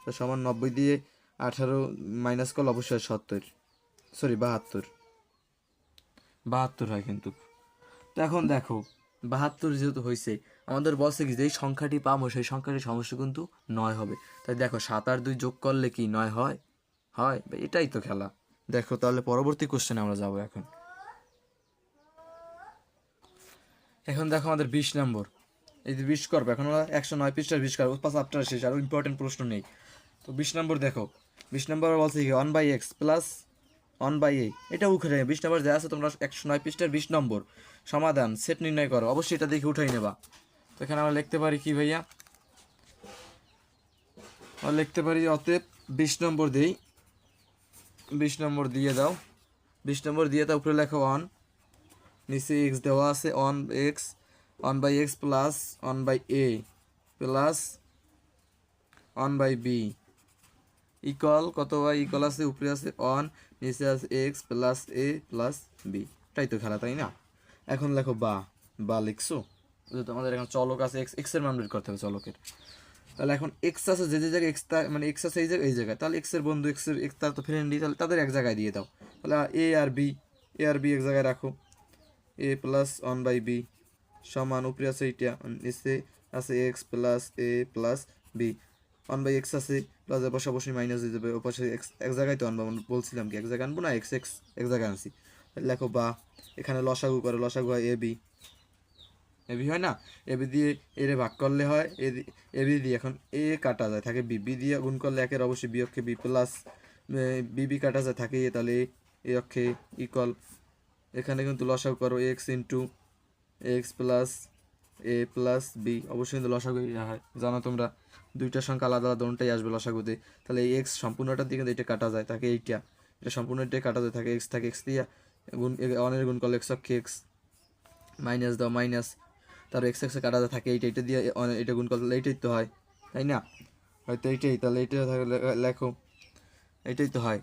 [SPEAKER 1] তো সমান 90 দিয়ে 18 মাইনাস করলে অবশ্যই 72 হয় কিন্তু। তো এখন দেখো 72 যেহেতু হয়েছে, আমাদের বলছে কি যেই সংখ্যাটি পাবো সেই সংখ্যাটির সমস্যা কিন্তু 9 হবে, তাই দেখো 7 আর 2 যোগ করলে কি 9 হয়, এটাই তো খেলা। দেখো তাহলে পরবর্তী কোশ্চেনে আমরা যাব এখন দেখো আমাদের 20 নম্বর, এই যে 20 করবো এখন আমরা 109 পৃষ্ঠার 20 করবো, 5 চ্যাপ্টার শেষ, আর ইম্পর্টেন্ট প্রশ্ন নেই। তো 20 নম্বর দেখো, 20 নম্বর বলছে কি 1/x প্লাস 1/a, এটা উঠে 20 নম্বর যা আছে তোমরা 109 পৃষ্ঠার 20 নম্বর সমাধান সেট নির্ণয় করো, অবশ্যই এটা দেখে উঠাই নেবা। তো এখানে আমরা লিখতে পারি কি ভাইয়া, আমরা লিখতে পারি অতএব 20 নম্বর দিই, 20 নম্বর দিয়ে দাও, 20 নম্বর দিয়ে দাও, উপরে লেখো 1, নিচে x দেওয়া আছে 1/x plus 1/a plus 1/b equal কত ভাই, ইকুয়াল আছে উপরে আছে 1, নিচে আছে x plus a plus b, এটাই তো খেলা তাই না। এখন লেখো বা লিখছো, যেহেতু আমাদের এখন চলক আছে x এর মান বের করতে হবে চলকের, তাহলে এখন x আছে যে জায়গায় x মানে x আছে এই জায়গায়, তাহলে x এর বন্ধু x তার তো ফ্রেন্ডলি, তাহলে তাদের এক জায়গায় দিয়ে দাও, তাহলে a আর b এক জায়গায় রাখো, a প্লাস 1/b সমান উপরে আছে এইটা, নিচে আছে x plus a plus b, 1/x আছে প্লাস এর পাশে অবশ্যই মাইনাস হয়ে যাবে, ওর পাশে এক জায়গায় তো আনবো, বলছিলাম কি এক জায়গায় আনবো না, x এক জায়গায় আনছি, লেখো বা এখানে লসাগু করে, লসাগু হয় এবি হয় না, এবি দিয়ে এর ভাগ করলে হয় এবি দিয়ে, এখন এ কাটা যায় থাকে বি দিয়ে গুণ করলে একের অবশ্যই বি অক্ষে বি প্লাস বি কাটা যায় থাকে এ, তাহলে এ অক্ষে ইকুয়াল, এখানে কিন্তু লসাগু করো এক্স ইন্টু এক্স প্লাস এ প্লাস বি, অবশ্যই কিন্তু লসাগু হয় জানো তোমরা, দুইটা সংখ্যা আলাদা আলাদা দুটাই আসবে লসাগুতে, তাহলে এই এক্স সম্পূর্ণটার দিকে এটা কাটা যায় থাকে এটা সম্পূর্ণটাই কাটা যায় থাকে এক্স দিয়ে গুণ অনের গুণ করলে এক্স অক্ষে এক্স মাইনাস দাও মাইনাস, তারপর এক্স কাটা যায় থাকে এটা দিয়ে এটা গুণ করলে এইটাই তো হয় তাই না, হয়তো এইটাই, তাহলে এইটা লেখো এইটাই তো হয়,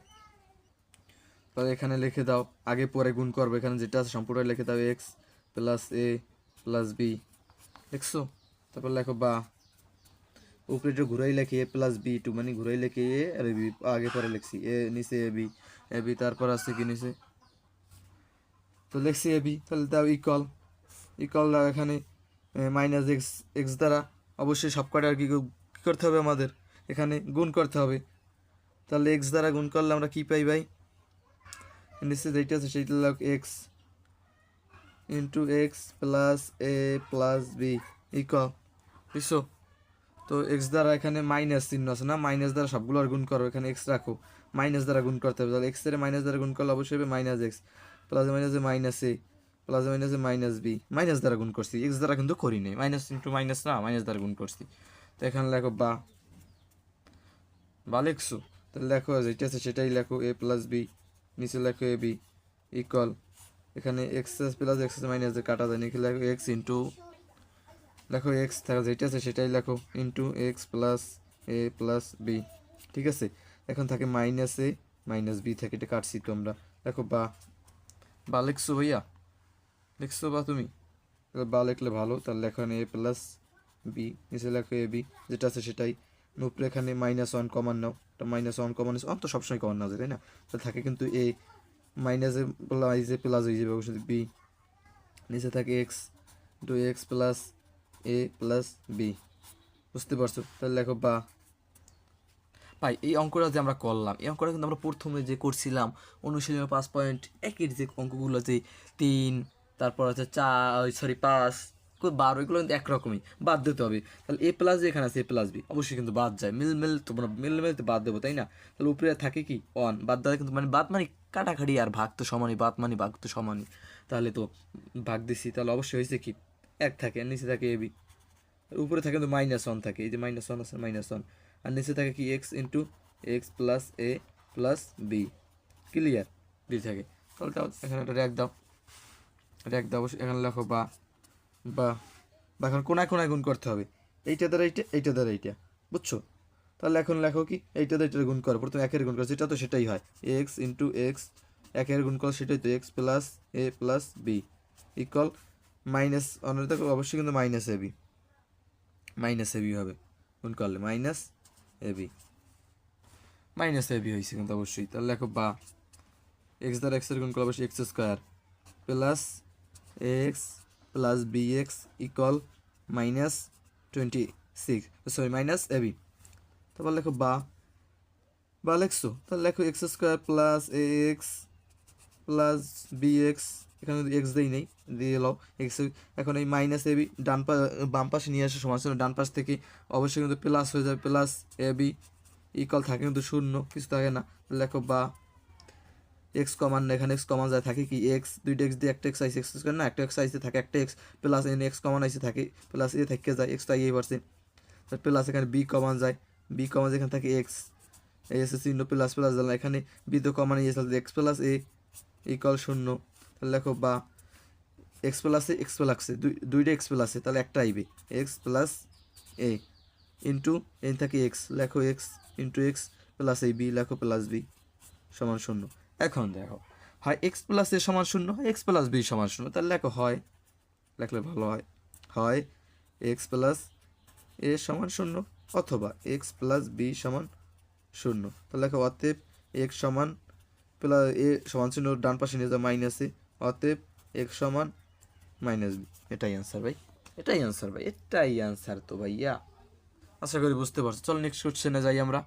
[SPEAKER 1] তাহলে এখানে লিখে দাও, আগে পরে গুণ করবে, এখানে যেটা আছে সম্পূর্ণ লিখে দাও এক্স প্লাস এ প্লাস বি, দেখছো? তারপর লেখো বা, উপরে একটু ঘুরাই লেখি এ প্লাস বি টু, মানে ঘুরাই লেখি এ আর বি, আগে পরে লিখছি এ নিচে এ বি তারপর আছে কি নিচে, তো লিখছি এ বি, তাহলে তাও ইকুয়াল এখানে মাইনাস এক্স, এক্স দ্বারা অবশ্যই সব কটা আর কি করতে হবে আমাদের, এখানে গুণ করতে হবে। তাহলে এক্স দ্বারা গুণ করলে আমরা কি পাই ভাই, নিচে যেটা আছে সেইটা লোক এক্স ইন্টু এক্স প্লাস এ প্লাস বি ইকুয়াল, বুঝছো? তো এক্স দ্বারা এখানে মাইনাস চিহ্ন আছে না, মাইনাস দ্বারা সবগুলো আর গুণ করো, এখানে এক্স রাখো, মাইনাস দ্বারা গুণ করতে হবে, তাহলে এক্স এর মাইনাস দ্বারা গুণ করলে অবশ্যই হবে মাইনাস এক্স, প্লাস মাইনাসে মাইনাস এ, প্লাস মাইনাসে মাইনাস বি, মাইনাস দ্বারা গুণ করছি, এক্স দ্বারা কিন্তু করি নাই, মাইনাস ইন্টু মাইনাস না, মাইনাস দ্বারা গুণ করছি। তো এখানে লেখো বা লিখছো, তাহলে লেখো যেটা আছে সেটাই লেখো এ প্লাস বি, নিচে লেখো এ বি ইকুয়াল, এখানে এক্স প্লাস এক্স মাইনাস কাটা যায়, নিচে লেখো এক্স ইন্টু, লেখো এক্স থাকা যেটা আছে সেটাই লেখো ইন্টু এক্স প্লাস এ প্লাস বি, ঠিক আছে? এখন থাকে মাইনাস এ মাইনাস বি থেকে, এটা কাটছি তো আমরা, দেখো বা লিখছো ভাইয়া, লিখছো বা তুমি? বা লিখলে ভালো, তাহলে লেখো এ প্লাস বি, নিচে লেখো এ বি যেটা আছে সেটাই, উপরে এখানে মাইনাস ওয়ান কমান নাও, তো মাইনাস ওয়ান কমান অন তো সবসময় কমান না যায়, তাই না? তাহলে থাকে কিন্তু এ মাইনাসে প্লাস হয়ে যাবে অবশ্যই বি, নিচে থাকে এক্স ইন্টু এক্স প্লাস এ প্লাস বি, বুঝতে পারছো? তাহলে লেখো বা। ভাই এই অঙ্কটা যে আমরা করলাম, এই অঙ্কটা কিন্তু আমরা প্রথমে যে করছিলাম অনুশীলনের 5.1-এর যে অঙ্কগুলো আছে 3, তারপর হচ্ছে 4, সরি 5, 12, এগুলো কিন্তু একরকমই, বাদ দিতে হবে। তাহলে এ প্লাস বি এখানে আছে এ প্লাস বি, অবশ্যই কিন্তু বাদ যায়, তোমরা মিলতে বাদ দেবো, তাই না? তাহলে উপরে থাকে কি অন, বাদ দেওয়া কিন্তু মানে বাদ মানে কাটাকাটি, আর ভাগ তো সমানই, বাদ মানে ভাগ তো সমানই, তাহলে তো ভাগ দিছি, তাহলে অবশ্যই হয়েছে কি এক থাকে, আর নিচে থাকে এ বি, উপরে থাকে কিন্তু মাইনাস ওয়ান থাকে, এই যে মাইনাস ওয়ান আছে মাইনাস ওয়ান, আর নিচে থাকে কি এক্স ইন্টু এক্স প্লাস এ প্লাস বি, ক্লিয়ার? বি থাকে, তাহলে তাও এখানে একটা র্যাক দাও, অবশ্যই এখানে লেখো বা বা বা এখন কোনায় কোনায় গুণ করতে হবে, এইটা দ্বারা এইটা দ্বারা এইটা, বুঝছো? তাহলে এখন লেখো কি এইটা দ্বারা এইটা গুণ করো, প্রথমে একের গুণ করো, যেটা তো সেটাই হয়, এক্স ইন্টু এক্স, একের গুণ করো সেটাই তো এক্স প্লাস এ প্লাস বি ইকুয়াল মাইনাস অন্য দেখো অবশ্যই কিন্তু মাইনাস এ বি হবে, গুণ করলে মাইনাস এ বি হয়েছে কিন্তু অবশ্যই। তাহলে লেখো বা এক্স দ্বারা এক্সের গুণ করলে অবশ্যই x square plus x plus b x equal -26, sorry minus a b. তারপর লেখো বা লিখছো, তাহলে লেখো x square plus a x plus b x, এখানে এক্স দেই নেই, দিয়ে নাও এক্স, এখন এই মাইনাস এ বি বাম পাশে নিয়ে আসে সমান ডান পাশ থেকে, অবশ্যই কিন্তু প্লাস হয়ে যাবে, প্লাস এ বি ইকুয়াল থাকে কিন্তু শূন্য, কিছু থাকে না, লেখো বা এক্স কমান, এখানে এক্স কমান যায় থাকে কি এক্স, দুইটা এক্স দিয়ে একটা এক্স আইসে, এক্স স্কোয়ার না, একটা এক্স আইসে থাকে একটা এক্স, প্লাস এন এক্স কমান আইসে থাকে, প্লাস এ থেকে যায় এক্স তো আগেই পারছে, প্লাস এখানে বি কমান যায়, বি কমান এখানে থাকে এক্স, এই এসে চিহ্ন প্লাস প্লাস দিলাম, এখানে বি তো কমান ইয়ে তাহলে এক্স প্লাস এ ইকুয়াল শূন্য, তাহলে লেখো বা এক্স প্লাসে এক্স প্লাসে দুইটা এক্স প্লাসে, তাহলে একটা আইবে এক্স প্লাস এ ইন্টু এন থাকে এক্স, লেখো এক্স ইন্টু এক্স প্লাস এই বি, লেখো প্লাস বি সমান শূন্য। এখন দেখো হয় এক্স প্লাস এ সমান শূন্য, হয় এক্স প্লাস বি সমান শূন্য, তাহলে লেখো হয়, লেখলে ভালো হয় এক্স প্লাস এ সমান শূন্য অথবা এক্স প্লাস বি সমান শূন্য, তাহলে লেখো অতএব এক্স সমান প্লাস এ সমান শূন্য, ডান পাশে নিয়ে যাও মাইনাসে, অতএব এক্স সমান মাইনাস বি, এটাই অ্যান্সার ভাই, এটাই অ্যান্সার তো ভাইয়া, আশা করি বুঝতে পারছো। চলো নেক্সট কোশ্চেনে যাই আমরা।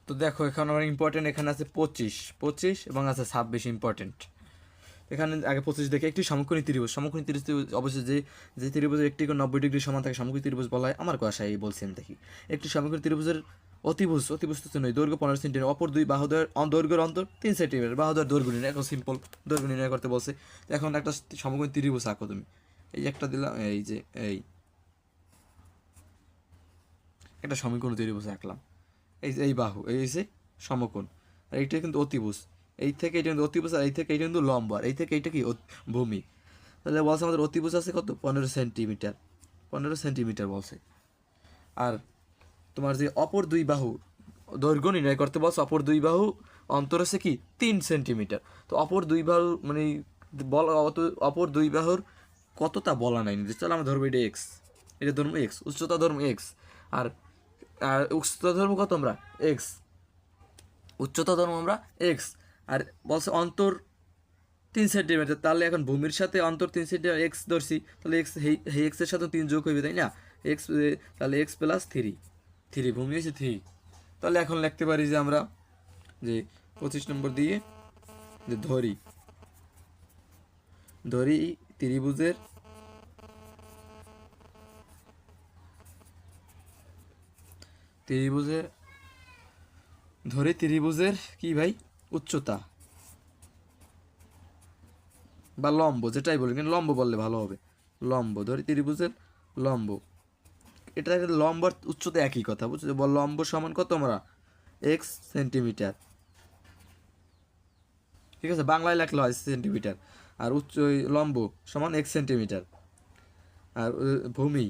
[SPEAKER 1] তো দেখো এখানে আমার ইম্পর্টেন্ট, এখানে আছে 25 এবং আছে 26 ইম্পর্টেন্ট। এখানে আগে 25 দেখে একটি সমকোণী ত্রিভুজ, অবশ্যই যে ত্রিভুজের একটি কোণ 90 ডিগ্রি সমান থাকে সমকোণী ত্রিভুজ বলা হয়, আমার কথাই বলছি আমি দেখি। একটি সমকোণী ত্রিভুজের অতিভুজ তো নয়, দৈর্ঘ্য 15 সেন্টিমিটার, অপর দুই বাহুদ্বয়ের দৈর্ঘ্যের অন্তর 3 সেন্টিমিটার, বাহুদ্বয়ের দৈর্ঘ্য নির্ণয়, এখন সিম্পল দৈর্ঘ্য নির্ণয় করতে বলছে। তো এখন একটা সমকোণী ত্রিভুজ আঁকো তুমি, এই একটা দিলাম, এই যে একটা সমকোণী ত্রিভুজ আঁকলাম, এই বাহু এই যে সমকোণ, আর এইটা কিন্তু অতিভুজ, এই থেকে এটা কিন্তু অতিভুজ, আর এই থেকে এটা কিন্তু লম্ব, আর এই থেকে এইটা কি ভূমি। তাহলে বলছে আমাদের অতিভুজ আছে কত 15 সেন্টিমিটার বলছে, আর তোমার যে অপর দুই বাহু দৈর্ঘ্য নির্ণয় করতে বলছে, অপর দুই বাহু অন্তর আছে কি 3 সেন্টিমিটার। তো অপর দুই বাহু মানে বল অপর দুই বাহুর কত তা বলা নাই, চলো আমরা ধরবো এটা এক্স, এটা ধরবো এক্স, উচ্চতা ধরবো এক্স, আর আর উচ্চতা ধরবো কত আমরা এক্স, উচ্চতা ধরবো আমরা এক্স, আর বলছে অন্তর 3 সেন্টিমিটার, তাহলে এখন ভূমির সাথে অন্তর 3 সেন্টিমিটার এক্স ধরছি, তাহলে এক্স এই এক্সের সাথে 3 যোগ হইবে তাই না, এক্স, তাহলে এক্স প্লাস থ্রি ভূমি হয়েছে 3। তাহলে এখন লিখতে পারি যে আমরা যে 25 নম্বর দিয়ে যে ধরি ত্রিভুজের ত্রিভুজের কি ভাই উচ্চতা বা লম্ব, যেটাই বলি কিন্তু লম্ব বললে ভালো হবে, লম্ব ধরি ত্রিভুজের লম্ব, এটা লম্ব আর উচ্চতা একই কথা বুঝছো, লম্ব সমান কত আমরা এক্স সেন্টিমিটার, ঠিক আছে, বাংলায় লেখলে হয় সেন্টিমিটার, আর লম্ব সমান এক্স সেন্টিমিটার, আর ভূমি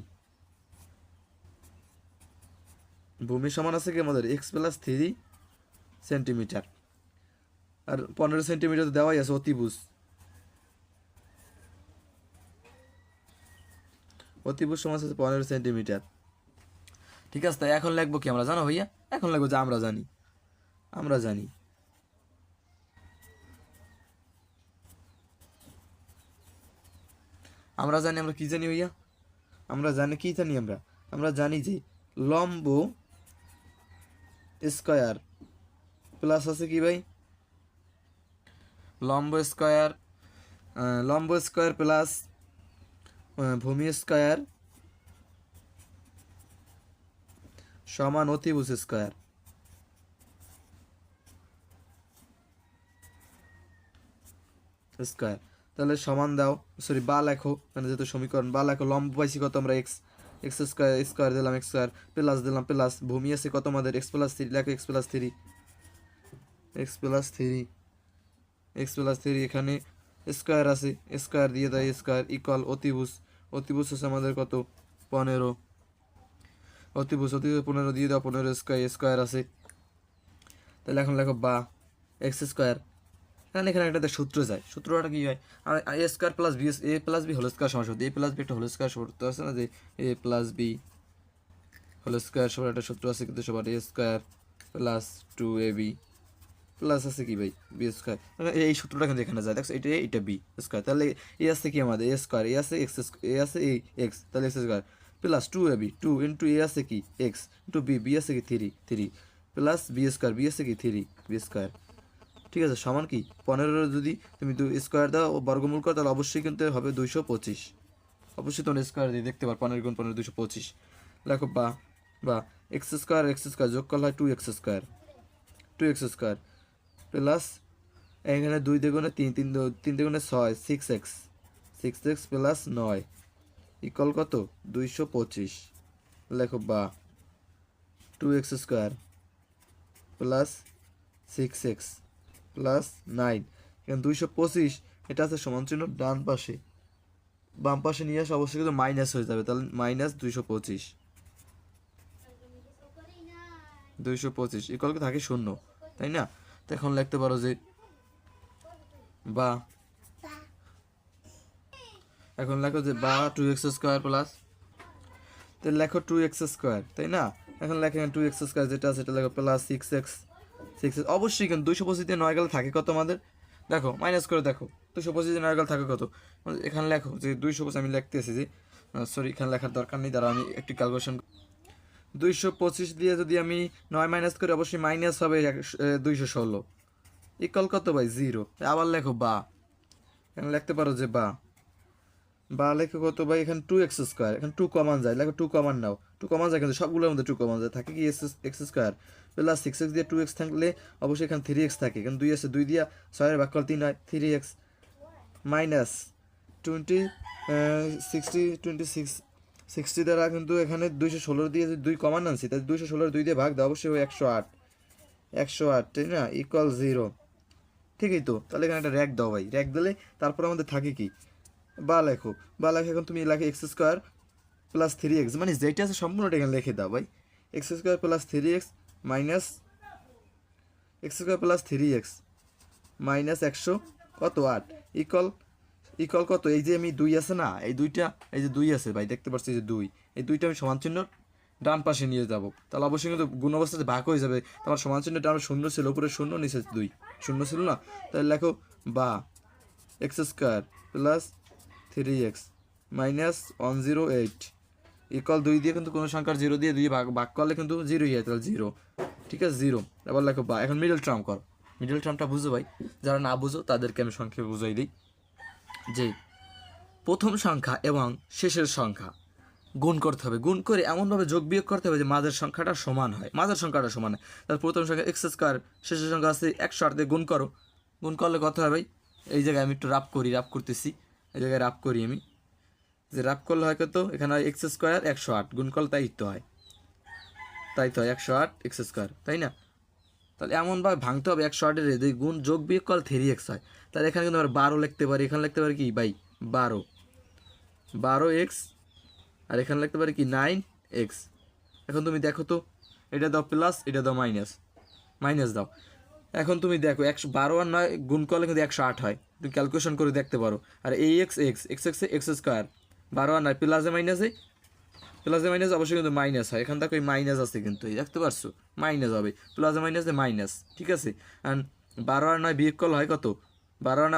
[SPEAKER 1] সমান আছে কি আমাদের এক্স প্লাস 3 সেন্টিমিটার, আর 15 সেন্টিমিটার তো দেওয়াই আছে অতিভুজ সমান আছে 15 সেন্টিমিটার, ঠিক আছে। তাই এখন লিখবো কি আমরা জানো ভাইয়া, এখন লিখবো যে আমরা জানি আমরা কি জানি ভাইয়া, আমরা জানি যে লম্ব স্কয়ার প্লাস আছে কি ভাই, লম্ব স্কয়ার প্লাস ভূমি স্কয়ার সমান অতিভুজ স্কয়ার, তাহলে সমান দাও, সরি বা লেখো, মানে যেহেতু সমীকরণ বা লেখো, লম্ব পাইছি কত আমরা এক্স, স্কয়ার দিলাম এক্স স্কয়ার, প্লাস দিলাম প্লাস ভূমি আছে কত আমাদের এক্স প্লাস 3, লেখো এক্স প্লাস থ্রি, এখানে স্কয়ার আছে, স্কয়ার দিয়ে দেয় স্কয়ার ইকুয়াল অতিভুজ আছে আমাদের কত 15, অতিভুজ 15 দিয়ে দাও, 15 স্কয়ার আছে, তাহলে এখন লেখো বা এক্স স্কয়ার, এখানে একটা সূত্র যায়, সূত্রটা কি হয়, এ স্কয়ার প্লাস বি, এ প্লাস বি হোল স্কয়ার সমান, এ প্লাস বি একটা হোল স্কয়ার সূত্র আছে না, যে এ প্লাস বি হোল স্কয়ার সমান একটা সূত্র আছে কিন্তু সবার, এ স্কয়ার প্লাস 2ab প্লাস আছে কি ভাই বি স্কয়ার, এই সূত্রটা কিন্তু এখানে যায়, দেখো এটা বি স্কয়ার, তাহলে এ আছে কি আমাদের এ স্কয়ার, এ আছে এক্স, এ আছে এক্স, তাহলে x square plus 2ab 2 into a আছে কি এক্স ইন্টু বি আছে কি 3 প্লাস বি স্কয়ার, বি আছে কি 3 বি স্কয়ার, ঠিক আছে, সমান কি 15 যদি তুমি স্কয়ার দাও ও বর্গমূল করো তাহলে অবশ্যই কিন্তু হবে 225, অবশ্যই তোমরা স্কয়ার দিয়ে দেখতে পারো, 15 গুণ 15 225, লেখো বা এক্স স্কয়ার যোগ করলে হয় 2x স্কয়ার প্লাস এখানে 2 দ্বিগুণে 3 3 দ্বিগুণে 6 6x প্লাস 9 ইকুয়াল কত 225, লেখো বা 2x square plus 6x plus 9, এখানে 225, এটা আছে সমান চিহ্ন ডান পাশে, বাম পাশে নিয়ে আসে অবশ্যই কিন্তু মাইনাস হয়ে যাবে, তাহলে মাইনাস 225 ইকুয়াল কি থাকে 0 তাই না, তো এখন লিখতে পারো যে বা এখন লেখো যে বা 2x স্কয়ার প্লাস, তো লেখো 2x স্কয়ার তাই না, এখন লেখো 2x স্কয়ার যেটা আছে সেটা লেখো প্লাস 6x অবশ্যই কিন্তু 225 দিয়ে 9 গেলে থাকে কত আমাদের, দেখো মাইনাস করে দেখো 225 দিয়ে 9 গেলে থাকে কত, এখানে লেখো যে 225, আমি লিখতেছি যে সরি এখানে লেখার দরকার নেই, দ্বারা আমি একটি ক্যালকুলেশন, 225 দিয়ে যদি আমি 9 মাইনাস করি অবশ্যই মাইনাস হবে 216 ইকুয়াল কত ভাই 0, আবার লেখো বা, এখানে লিখতে পারো যে বা লেখো কত ভাই, এখানে 2x স্কয়ার, এখানে 2 কমন যায়, লেখো 2 কমন নাও, 2 কমন যায় কিন্তু সবগুলোর মধ্যে 2 কমন যায়, থাকে কি এক্স স্কয়ার প্লাস 6x দিয়ে 2x থাকলে অবশ্যই এখানে 3x থাকে, এখানে 2 আছে 2 দিয়া 6 এর ভাগ করলে 3 হয় 3x মাইনাস 60 দ্বারা কিন্তু এখানে 216 দিয়ে যদি 2 কমন আনছি তাহলে 216 2 দিয়ে ভাগ দাও, অবশ্যই 108 তাই না ইকুয়াল 0, ঠিকই তো, তাহলে এখানে একটা র্যাক দাও ভাই, র্যাক দিলে তারপর আমাদের থাকে কি বা লেখো এখন তুমি লেখো এক্স স্কোয়ার প্লাস 3x, মানে যেটা আছে সম্পূর্ণটা এখানে লিখে দাও ভাই, x square plus 3x minus x square plus 3x minus 100 কত 8 ইকুয়াল ইকুয়াল কত, এই যে আমি 2 আছে না, এই দুইটা, এই যে 2 আছে ভাই, দেখতে পাচ্ছি যে 2, এই দুইটা আমি সমান চিহ্ন ডান পাশে নিয়ে যাব, তাহলে অবশ্যই কিন্তু গুণ অবস্থাতে ভাগ হয়ে যাবে। তোমার সমান চিহ্ন ডান শূন্য ছিল, উপরে শূন্য, নিচে 2 শূন্য ছিল না, তাহলে লেখো বা x square plus 3x minus 108 equal 2 দিয়ে কিন্তু কোনো সংখ্যার 0 দিয়ে 2 ভাগ করলে কিন্তু 0ই হয়, তাহলে 0, ঠিক আছে 0। এবার লেখো বা, এখন মিডল টার্ম কর, মিডল টার্মটা বুঝো ভাই, যারা না বুঝো তাদেরকে আমি সংক্ষেপে বুঝাই দিই যে প্রথম সংখ্যা এবং শেষের সংখ্যা গুণ করতে হবে, গুণ করে এমনভাবে যোগ বিয়োগ করতে হবে যে মাঝের সংখ্যাটা সমান হয়, মাঝের সংখ্যাটা সমান হয়। তাহলে প্রথম সংখ্যা এক্স স্কোয়ার, শেষের সংখ্যা আছে 108 দিয়ে গুণ করো, গুণ করলে কত হয় ভাই, এই জায়গায় আমি একটু রাপ করতেছি, এই জায়গায় রাপ করি আমি, যে রাপ করলে হয় কত, এখানে হয় এক্স স্কোয়ার 108 গুণ করলে তাই তো হয়, 108 এক্স স্কোয়ার, তাই না? তাহলে এমনভাবে ভাঙতে হবে 108-এর যদি গুণ যোগ বিয়োগ করলে 3x হয়, তাহলে এখানে কিন্তু আমরা 12 লিখতে পারি, এখানে লিখতে পারি কি ভাই 12x, আর এখানে লিখতে পারি কি 9x। এখন তুমি দেখো তো, এটা দাও প্লাস, এটা দাও মাইনাস, মাইনাস দাও। এখন তুমি দেখো 112 আর 9 গুণ করলে কিন্তু 108 হয়, তুমি ক্যালকুলেশন করে দেখতে পারো। আর এই x x x x x square, 12 আর 9 প্লাসে মাইনাসে, প্লাসে মাইনাস অবশ্যই কিন্তু মাইনাস হয়, এখান থেকে ওই মাইনাস আছে কিন্তু, এই দেখতে পারছো মাইনাস হবে, প্লাসে মাইনাসে মাইনাস, ঠিক আছে। অ্যান্ড 12 আর 9 বিয়োগ করলে হয় কত, 12 আর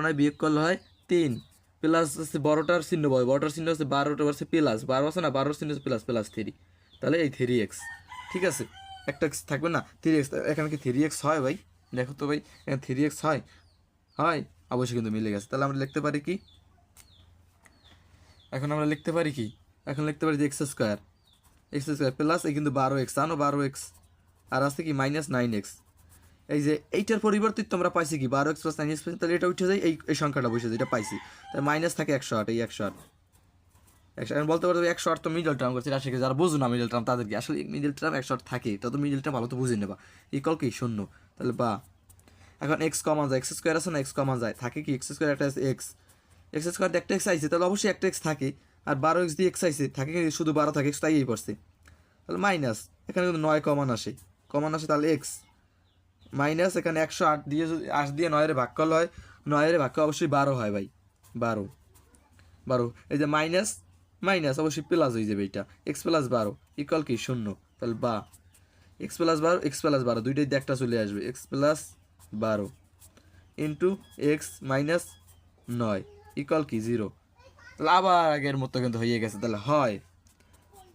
[SPEAKER 1] 9 বিয়োগ করলে হয় 3, প্লাস হচ্ছে বড়টার চিহ্ন বয়, বড়টার চিহ্ন হচ্ছে 12টা হচ্ছে প্লাস, 12 আছে না, 12 চিহ্ন হচ্ছে প্লাস, প্লাস 3, তাহলে এই 3x, ঠিক আছে। একটা এক্স থাকবে না, 3x, এখানে কি 3x হয় ভাই, দেখো তো ভাই, এখানে 3x হয়, হয় অবশ্যই কিন্তু মিলে গেছে। তাহলে আমরা লিখতে পারি কি, এখন আমরা লিখতে পারি কি, এখন লিখতে পারি যে এক্স স্কোয়ার প্লাস, এই কিন্তু 12x, জানো 12x, আর আছে কি মাইনাস 9x, এই যে এইটার পরিবর্তে তোমরা পাইছি কি 12x প্লাস 9x পাইছি, তাহলে এটা উঠে যায়, এই সংখ্যাটা বসে যায়, এটা পাইছি, তাহলে মাইনাস থাকে 108, এই 108, এখন বলতে পারবে 108 তো মিডল টার্ম করছে, আসলে যারা বুঝো না মিডল টার্ম তাদেরকে, আসলে মিডল টার্ম 108 থাকে, তত মিডল টার্ম ভালো তো বুঝে নেবা, ইকুয়াল কি 0, তাহলে বা, এখন এক্স কমন যায়, এক্স স্কোয়ার আছে না, এক্স কমন যায়, থাকে কি এক্স স্কোয়ার একটা এক্স, এক্স স্কোয়ার একটা এক্স আইছে, তাহলে অবশ্যই একটা এক্স থাকে, আর 12x দিয়ে এক্স আইছে, থাকে কি শুধু 12 থাকে, এক্স তাই পড়ছে, তাহলে মাইনাস, এখানে কিন্তু 9 কমন আসে, তাহলে এক্স মাইনাস, এখানে 108 দিয়ে যদি 8 দিয়ে 9-এর ভাগ করলে হয়, 9-এর ভাগ করলে অবশ্যই 12 হয় ভাই, 12, এই যে মাইনাস মাইনাস অবশ্যই প্লাস হয়ে যাবে, এটা এক্স প্লাস 12 ইকুয়াল কি 0, তাহলে বা এক্স প্লাস 12 দুইটাই একটা চলে আসবে, x plus 12 into x minus 9 equal কি 0, তাহলে আবার আগের মতো কিন্তু হয়ে গেছে, তাহলে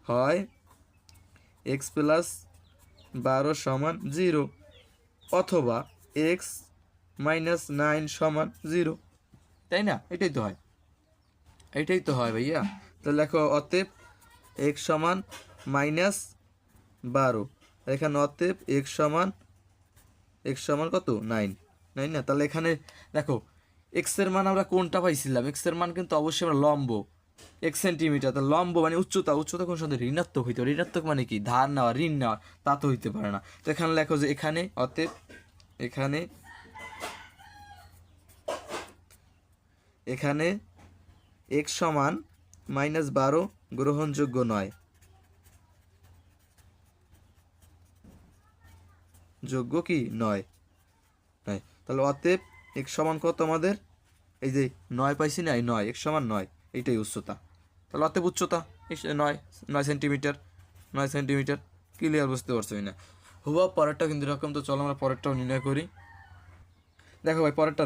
[SPEAKER 1] হয় এক্স প্লাস 12 সমান 0, অথবা এক্স মাইনাস 9 সমান 0, তাই না? এটাই তো হয় ভাইয়া। তাহলে লেখো অতএব এক্স সমান মাইনাস 12, এখানে অতএব এক্স সমান কত 9, না? তাহলে এখানে দেখো এক্সের মান আমরা কোনটা পাইছিলাম, এক্সের মান কিন্তু অবশ্যই আমরা লম্ব, 1 সেন্টিমিটার, তাহলে লম্ব মানে উচ্চতা কোন সাথে ঋণাত্মক হইতে পারে, ঋণাত্মক মানে কি ধার নেওয়া, ঋণ নেওয়া, তা তো হইতে পারে না। তো এখানে লেখো যে এখানে অতএব এখানে এক্স সমান -12 গ্রহণযোগ্য নয়, যোগ্য কি নয়, তাহলে অতএব এক্স সমান কত আমাদের, এই যে 9 পাইছি না, এই 9 এক্স সমান 9, এইটাই উচ্চতা, তাহলে অতএব উচ্চতা 9 সেন্টিমিটার, 9 সেন্টিমিটার, ক্লিয়ার বুঝতে পারছো না? হুবা পরেরটা কিন্তু এরকম। তো চলো আমরা পরেরটাও নির্ণয় করি। দেখো ভাই পরেরটা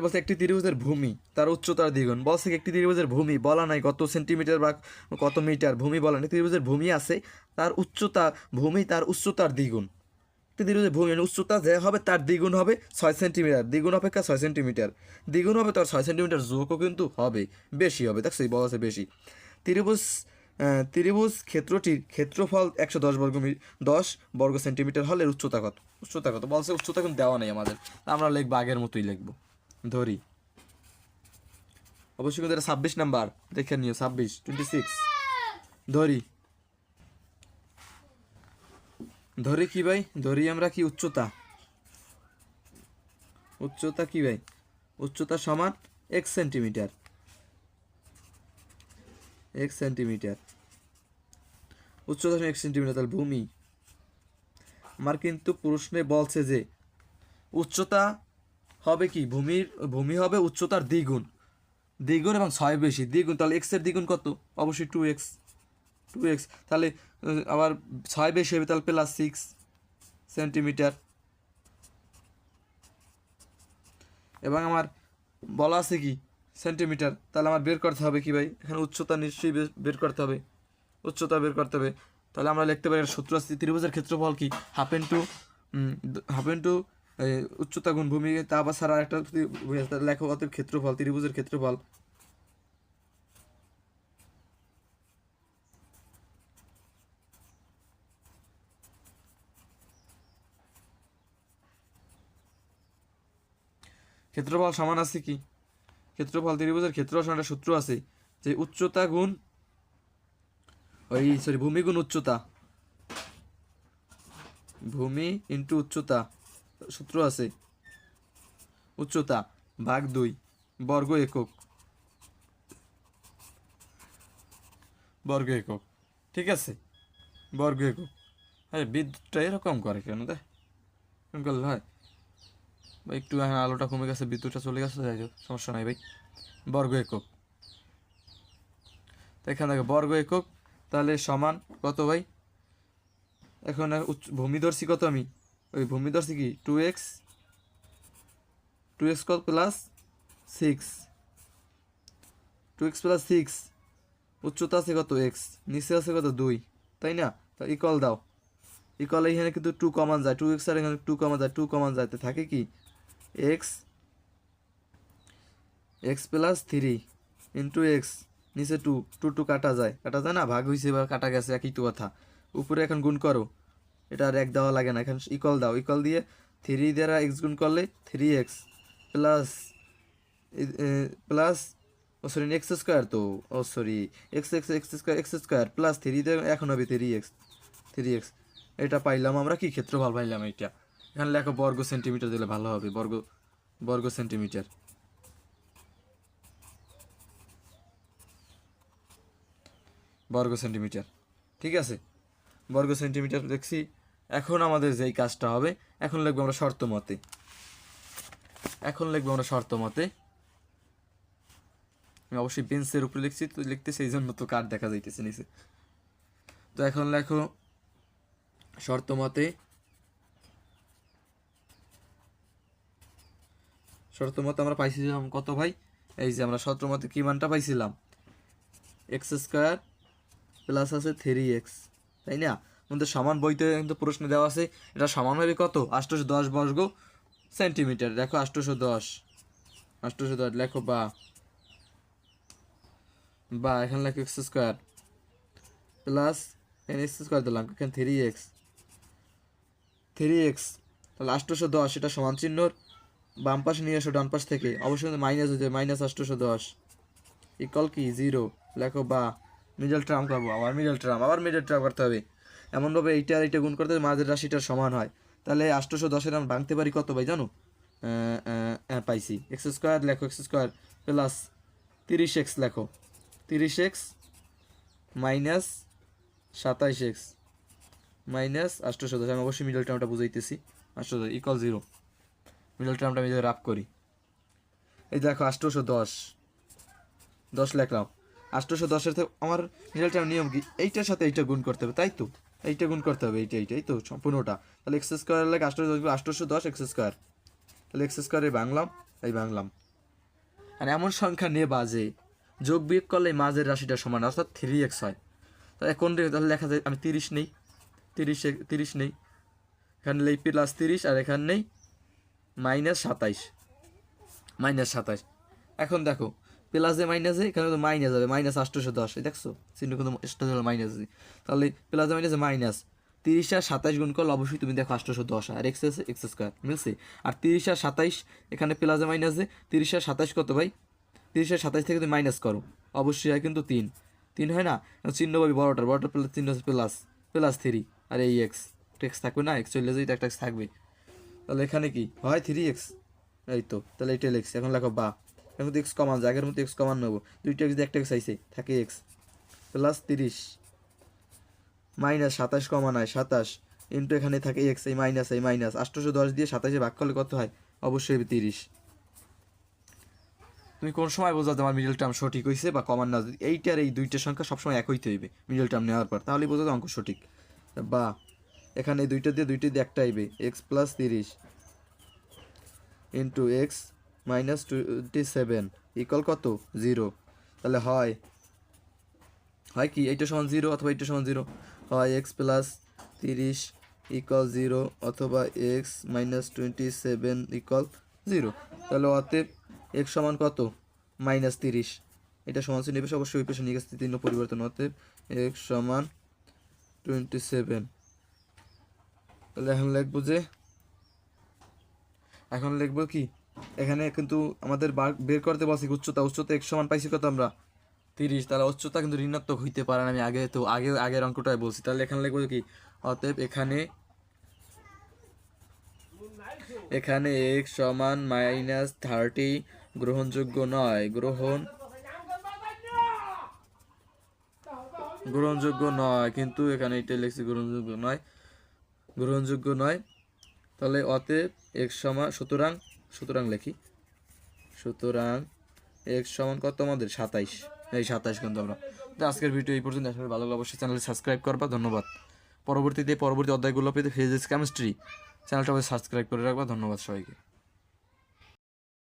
[SPEAKER 1] বলছে একটি ত্রিভুজের ভূমি তার উচ্চতার দ্বিগুণ, বলছে একটি ত্রিভুজের ভূমি বলা নাই কত সেন্টিমিটার বা কত মিটার, ভূমি বলা নাই, ত্রিভুজের ভূমি আছে, তার উচ্চতার দ্বিগুণ, একটি ত্রিভুজের ভূমি মানে উচ্চতা যে হবে তার দ্বিগুণ হবে 6 সেন্টিমিটার, দ্বিগুণ অপেক্ষা 6 সেন্টিমিটার, দ্বিগুণ হবে তার 6 সেন্টিমিটার, যোগও কিন্তু হবে, বেশি হবে, দেখছো এই বলা আছে বেশি। ত্রিভুজ ক্ষেত্রটির ক্ষেত্রফল 110 বর্গ সেন্টিমিটার হলে উচ্চতা কত বলছে, উচ্চতা কিন্তু দেওয়া নেই আমাদের, আমরা লিখবো আগের মতোই লিখবো, ধরি অবশ্যই কিন্তু এটা 26 নাম্বার, দেখে নিও 26 ধরি কি ভাই, ধরি আমরা কি উচ্চতা কি ভাই, উচ্চতা সমান 1 সেন্টিমিটার, উচ্চতা সমান 1 সেন্টিমিটার, তাহলে ভূমি আমার কিন্তু প্রশ্নে বলছে যে উচ্চতা হবে কি, ভূমি হবে উচ্চতার দ্বিগুণ, দ্বিগুণ এবং 6 বেশি দ্বিগুণ, তাহলে এক্সের দ্বিগুণ কত? অবশ্যই 2x। তাহলে আবার 6 বেশি হবে, তাহলে প্লাস 6 সেন্টিমিটার। এবং আমার বলা আছে কি সেন্টিমিটার, তাহলে আমার বের করতে হবে কি ভাই? এখানে উচ্চতা নিশ্চয়ই বের করতে হবে, উচ্চতা বের করতে হবে। তাহলে আমরা লিখতে পারি সূত্র আছে, ত্রিভুজের ক্ষেত্রফল কি? হাফ ইন্টু উচ্চতা গুণ ভূমি, তা আবার ছাড়া একটা লেখো অতএব ক্ষেত্রফল, ত্রিভুজের ক্ষেত্রফল সমান আছে কি? ক্ষেত্রফল ত্রিভুজের ক্ষেত্রফল সমান একটা সূত্র আছে, যে উচ্চতা গুণ ভূমি গুণ উচ্চতা, ভূমি ইন্টু উচ্চতা, সূত্র আছে উচ্চতা ভাগ 2 বর্গ একক, ঠিক আছে, বর্গ একক। আরে বিদ্যুৎটা এরকম করে কেন? দেখ এরকম করলে হয় ভাই? একটু আলোটা কমে গেছে, বিদ্যুৎটা চলে গেছে, যাই হোক সমস্যা নাই ভাই। বর্গ একক, তো এখানে দেখো বর্গ একক, তাহলে সমান কত ভাই? এখন ভূমি ধরছি কত আমি? ওই ভূমি ধরছি কি 2x কত প্লাস 6, 2x প্লাস 6, উচ্চতা আছে কত x, নিচে আছে কত 2, তাই না? তো ইকল দাও, ইকল এখানে কিন্তু 2 কমন যায়, 2x আর এখানে 2 কমন যায়, 2 কমন যায়, তো থাকে কি x প্লাস 3 ইন্টু এক্স, নিচে 2 2 কাটা যায় না, ভাগ হয়েছে বা কাটা গেছে, একই তো কথা। উপরে এখন গুণ করো, এটা আর এক দেওয়া লাগে না, এখন ইকল দাও, ইকল দিয়ে 3 দ্বারা এক্স গুণ করলে 3x plus plus x square, তো এক্স স্কোয়ার প্লাস 3 দিয়ে এখন হবে 3x। এটা পাইলাম আমরা কি? ক্ষেত্রফল পাইলাম। এইটা এখানে লেখো বর্গ সেন্টিমিটার দিলে ভালো হবে, বর্গ সেন্টিমিটার। ঠিক আছে, বর্গ সেন্টিমিটার দেখছি। এখন আমাদের যেই কাজটা হবে, এখন লিখবো আমরা শর্ত মতে, আমি অবশ্যই বেঞ্চের উপরে লিখছি, তো লিখতেছি এই জন্য তো কার্ড দেখা যাইতেছে নিচে। তো এখন লেখো শর্ত মতে, আমরা পাইছিলাম কত ভাই? এই যে আমরা শর্ত মতে কি মানটা পাইছিলাম? এক্স স্কোয়ার প্লাস আছে 3x, তাই না? আমাদের সমান বইতে কিন্তু প্রশ্ন দেওয়া আছে, এটা সমান হবে কত? 810 বর্গ সেন্টিমিটার। দেখো 810 লেখো, বা এখানে লেখো x square plus x square দিলাম, এখানে 3x, তাহলে 810, এটা সমান চিহ্নর বাম পাশে নিয়ে আসো ডান পাশ থেকে, অবশ্যই মাইনাস হয়ে যাবে, মাইনাস 810 ইকুয়াল কি 0, লেখো বা মিডল টার্ম করবো, আবার মিডল টার্ম করতে হবে, এমনভাবে এইটা আর এইটা গুণ করতে মাঝের রাশিটার সমান হয়। তাহলে 810 আমরা ভাঙতে পারি কত ভাই জানো? পাইছি এক্স স্কোয়ার, লেখো এক্স স্কোয়ার প্লাস 30x, লেখো 30x মাইনাস 27x মাইনাস 810, আমি অবশ্যই মিডল টার্মটা বুঝাইতেছি, 810 ইকুয়াল 0, মিডল টার্মটা আমি রাফ করি। এই দেখো 810 লিখলাম, 810-এর আমার মিডল টার্ম নিয়ম কি? এইটার সাথে এইটা গুণ করতে হবে, তাই তো? এইটা গুণ করতে হবে, এইটাই তো সম্পূর্ণটা। তাহলে এক্স স্কোয়ার লাগে 810 এক্স স্কোয়ার, তাহলে এক্স স্কোয়ারে বাংলাম। আর এমন সংখ্যা নেবা যে যোগ বিয়োগ করলে মাঝের রাশিটা সমান, অর্থাৎ 3x হয়। তাহলে কোন তাহলে লেখা যায়, আমি 30 নেই, 30 নেই, এখানে নেই প্লাস 30, আর এখানে নেই মাইনাস 27। এখন দেখো প্লাসে মাইনাসে এখানে তো মাইনাস যাবে, মাইনাস 810, দেখছো চিহ্ন কিন্তু মাইনাস, তাহলে প্লাসে মাইনাসে মাইনাস 30 আর 27 গুণ করলে অবশ্যই তুমি দেখো 810, আর এক্স স্কোয়ার মিলছে। আর 30 আর 27 এখানে প্লাসে মাইনাসে, 30 আর 27 কত ভাই? 30 আর 27 থেকে তুমি মাইনাস করো, অবশ্যই হয় কিন্তু 3 হয় না? চিহ্ন পাবি বড়টার প্লাস, চিহ্ন প্লাস 3, আর এই এক্স থাকবে না, এক্স চলে যাই, তো একটা এক্স থাকবে, তাহলে এখানে কি হয় 3x, এই তো, তাহলে এইটা লিখছি। এখন লেখো বা, এখন তো এক্স কমান যায়, আগের মতো এক্স কমান নেবো, দুইটা এক্স দিয়ে একটা এক্স আইছে, থাকে এক্স প্লাস 30 মাইনাস 27 কমান হয় 27 ইন্টু এখানে থাকে এক্স, এই মাইনাস 810 দিয়ে 27 ভাগ করলে কত হয়? অবশ্যই 30। তুমি কোন সময় বোঝা যে আমার মিডল টার্ম সঠিক হয়েছে বা কমান না, এইটার এই দুইটা সংখ্যা সবসময় এক হইতে হইবে মিডল টার্ম নেওয়ার পর, তাহলেই বোঝা যায় অঙ্ক সঠিক। বা এখানে দুইটা দিয়ে একটা আইবে x plus 30 into x minus 27 equal কত 0। তাহলে হয় কি এইটা সমান 0 অথবা এইটা সমান 0, হয় এক্স প্লাস 30 ইকুয়াল 0 অথবা এক্স মাইনাস 27 ইকুয়াল 0। তাহলে অতএব এক্স সমান কত -30, এটা সমান চিহ্ন পেশে অবশ্যই ওই পেশে নিয়ে গেছে চিহ্ন পরিবর্তন, অতএব এক্স সমান 27। তাহলে এখন লিখবো কি, এখানে কিন্তু আমাদের বের করতে বলছি উচ্চতা এক্স সমান পাইছি কত আমরা 30, তাহলে উচ্চতা কিন্তু ঋণাত্মক হইতে পারে না, আমি আগের অঙ্কটাই বলছি। তাহলে এখানে লিখবো কি, অতএব এখানে এক্স সমান -30 গ্রহণযোগ্য নয়, গ্রহণযোগ্য নয়, কিন্তু এখানে এটা লিখছি গ্রহণযোগ্য নয়। তাহলে অতএব এক্স সমান সুতরাং লিখি, সুতরাং এক্স সমান কত আমাদের 27, এই 27 কিন্তু আমরা। তো আজকের ভিডিও এই পর্যন্ত, আসলে ভালো লাগলে অবশ্যই চ্যানেলে সাবস্ক্রাইব করবা, ধন্যবাদ। পরবর্তী অধ্যায়গুলো পেতে ফিজিক্স কেমিস্ট্রি চ্যানেলটা সাবস্ক্রাইব করে রাখবা, ধন্যবাদ সবাইকে।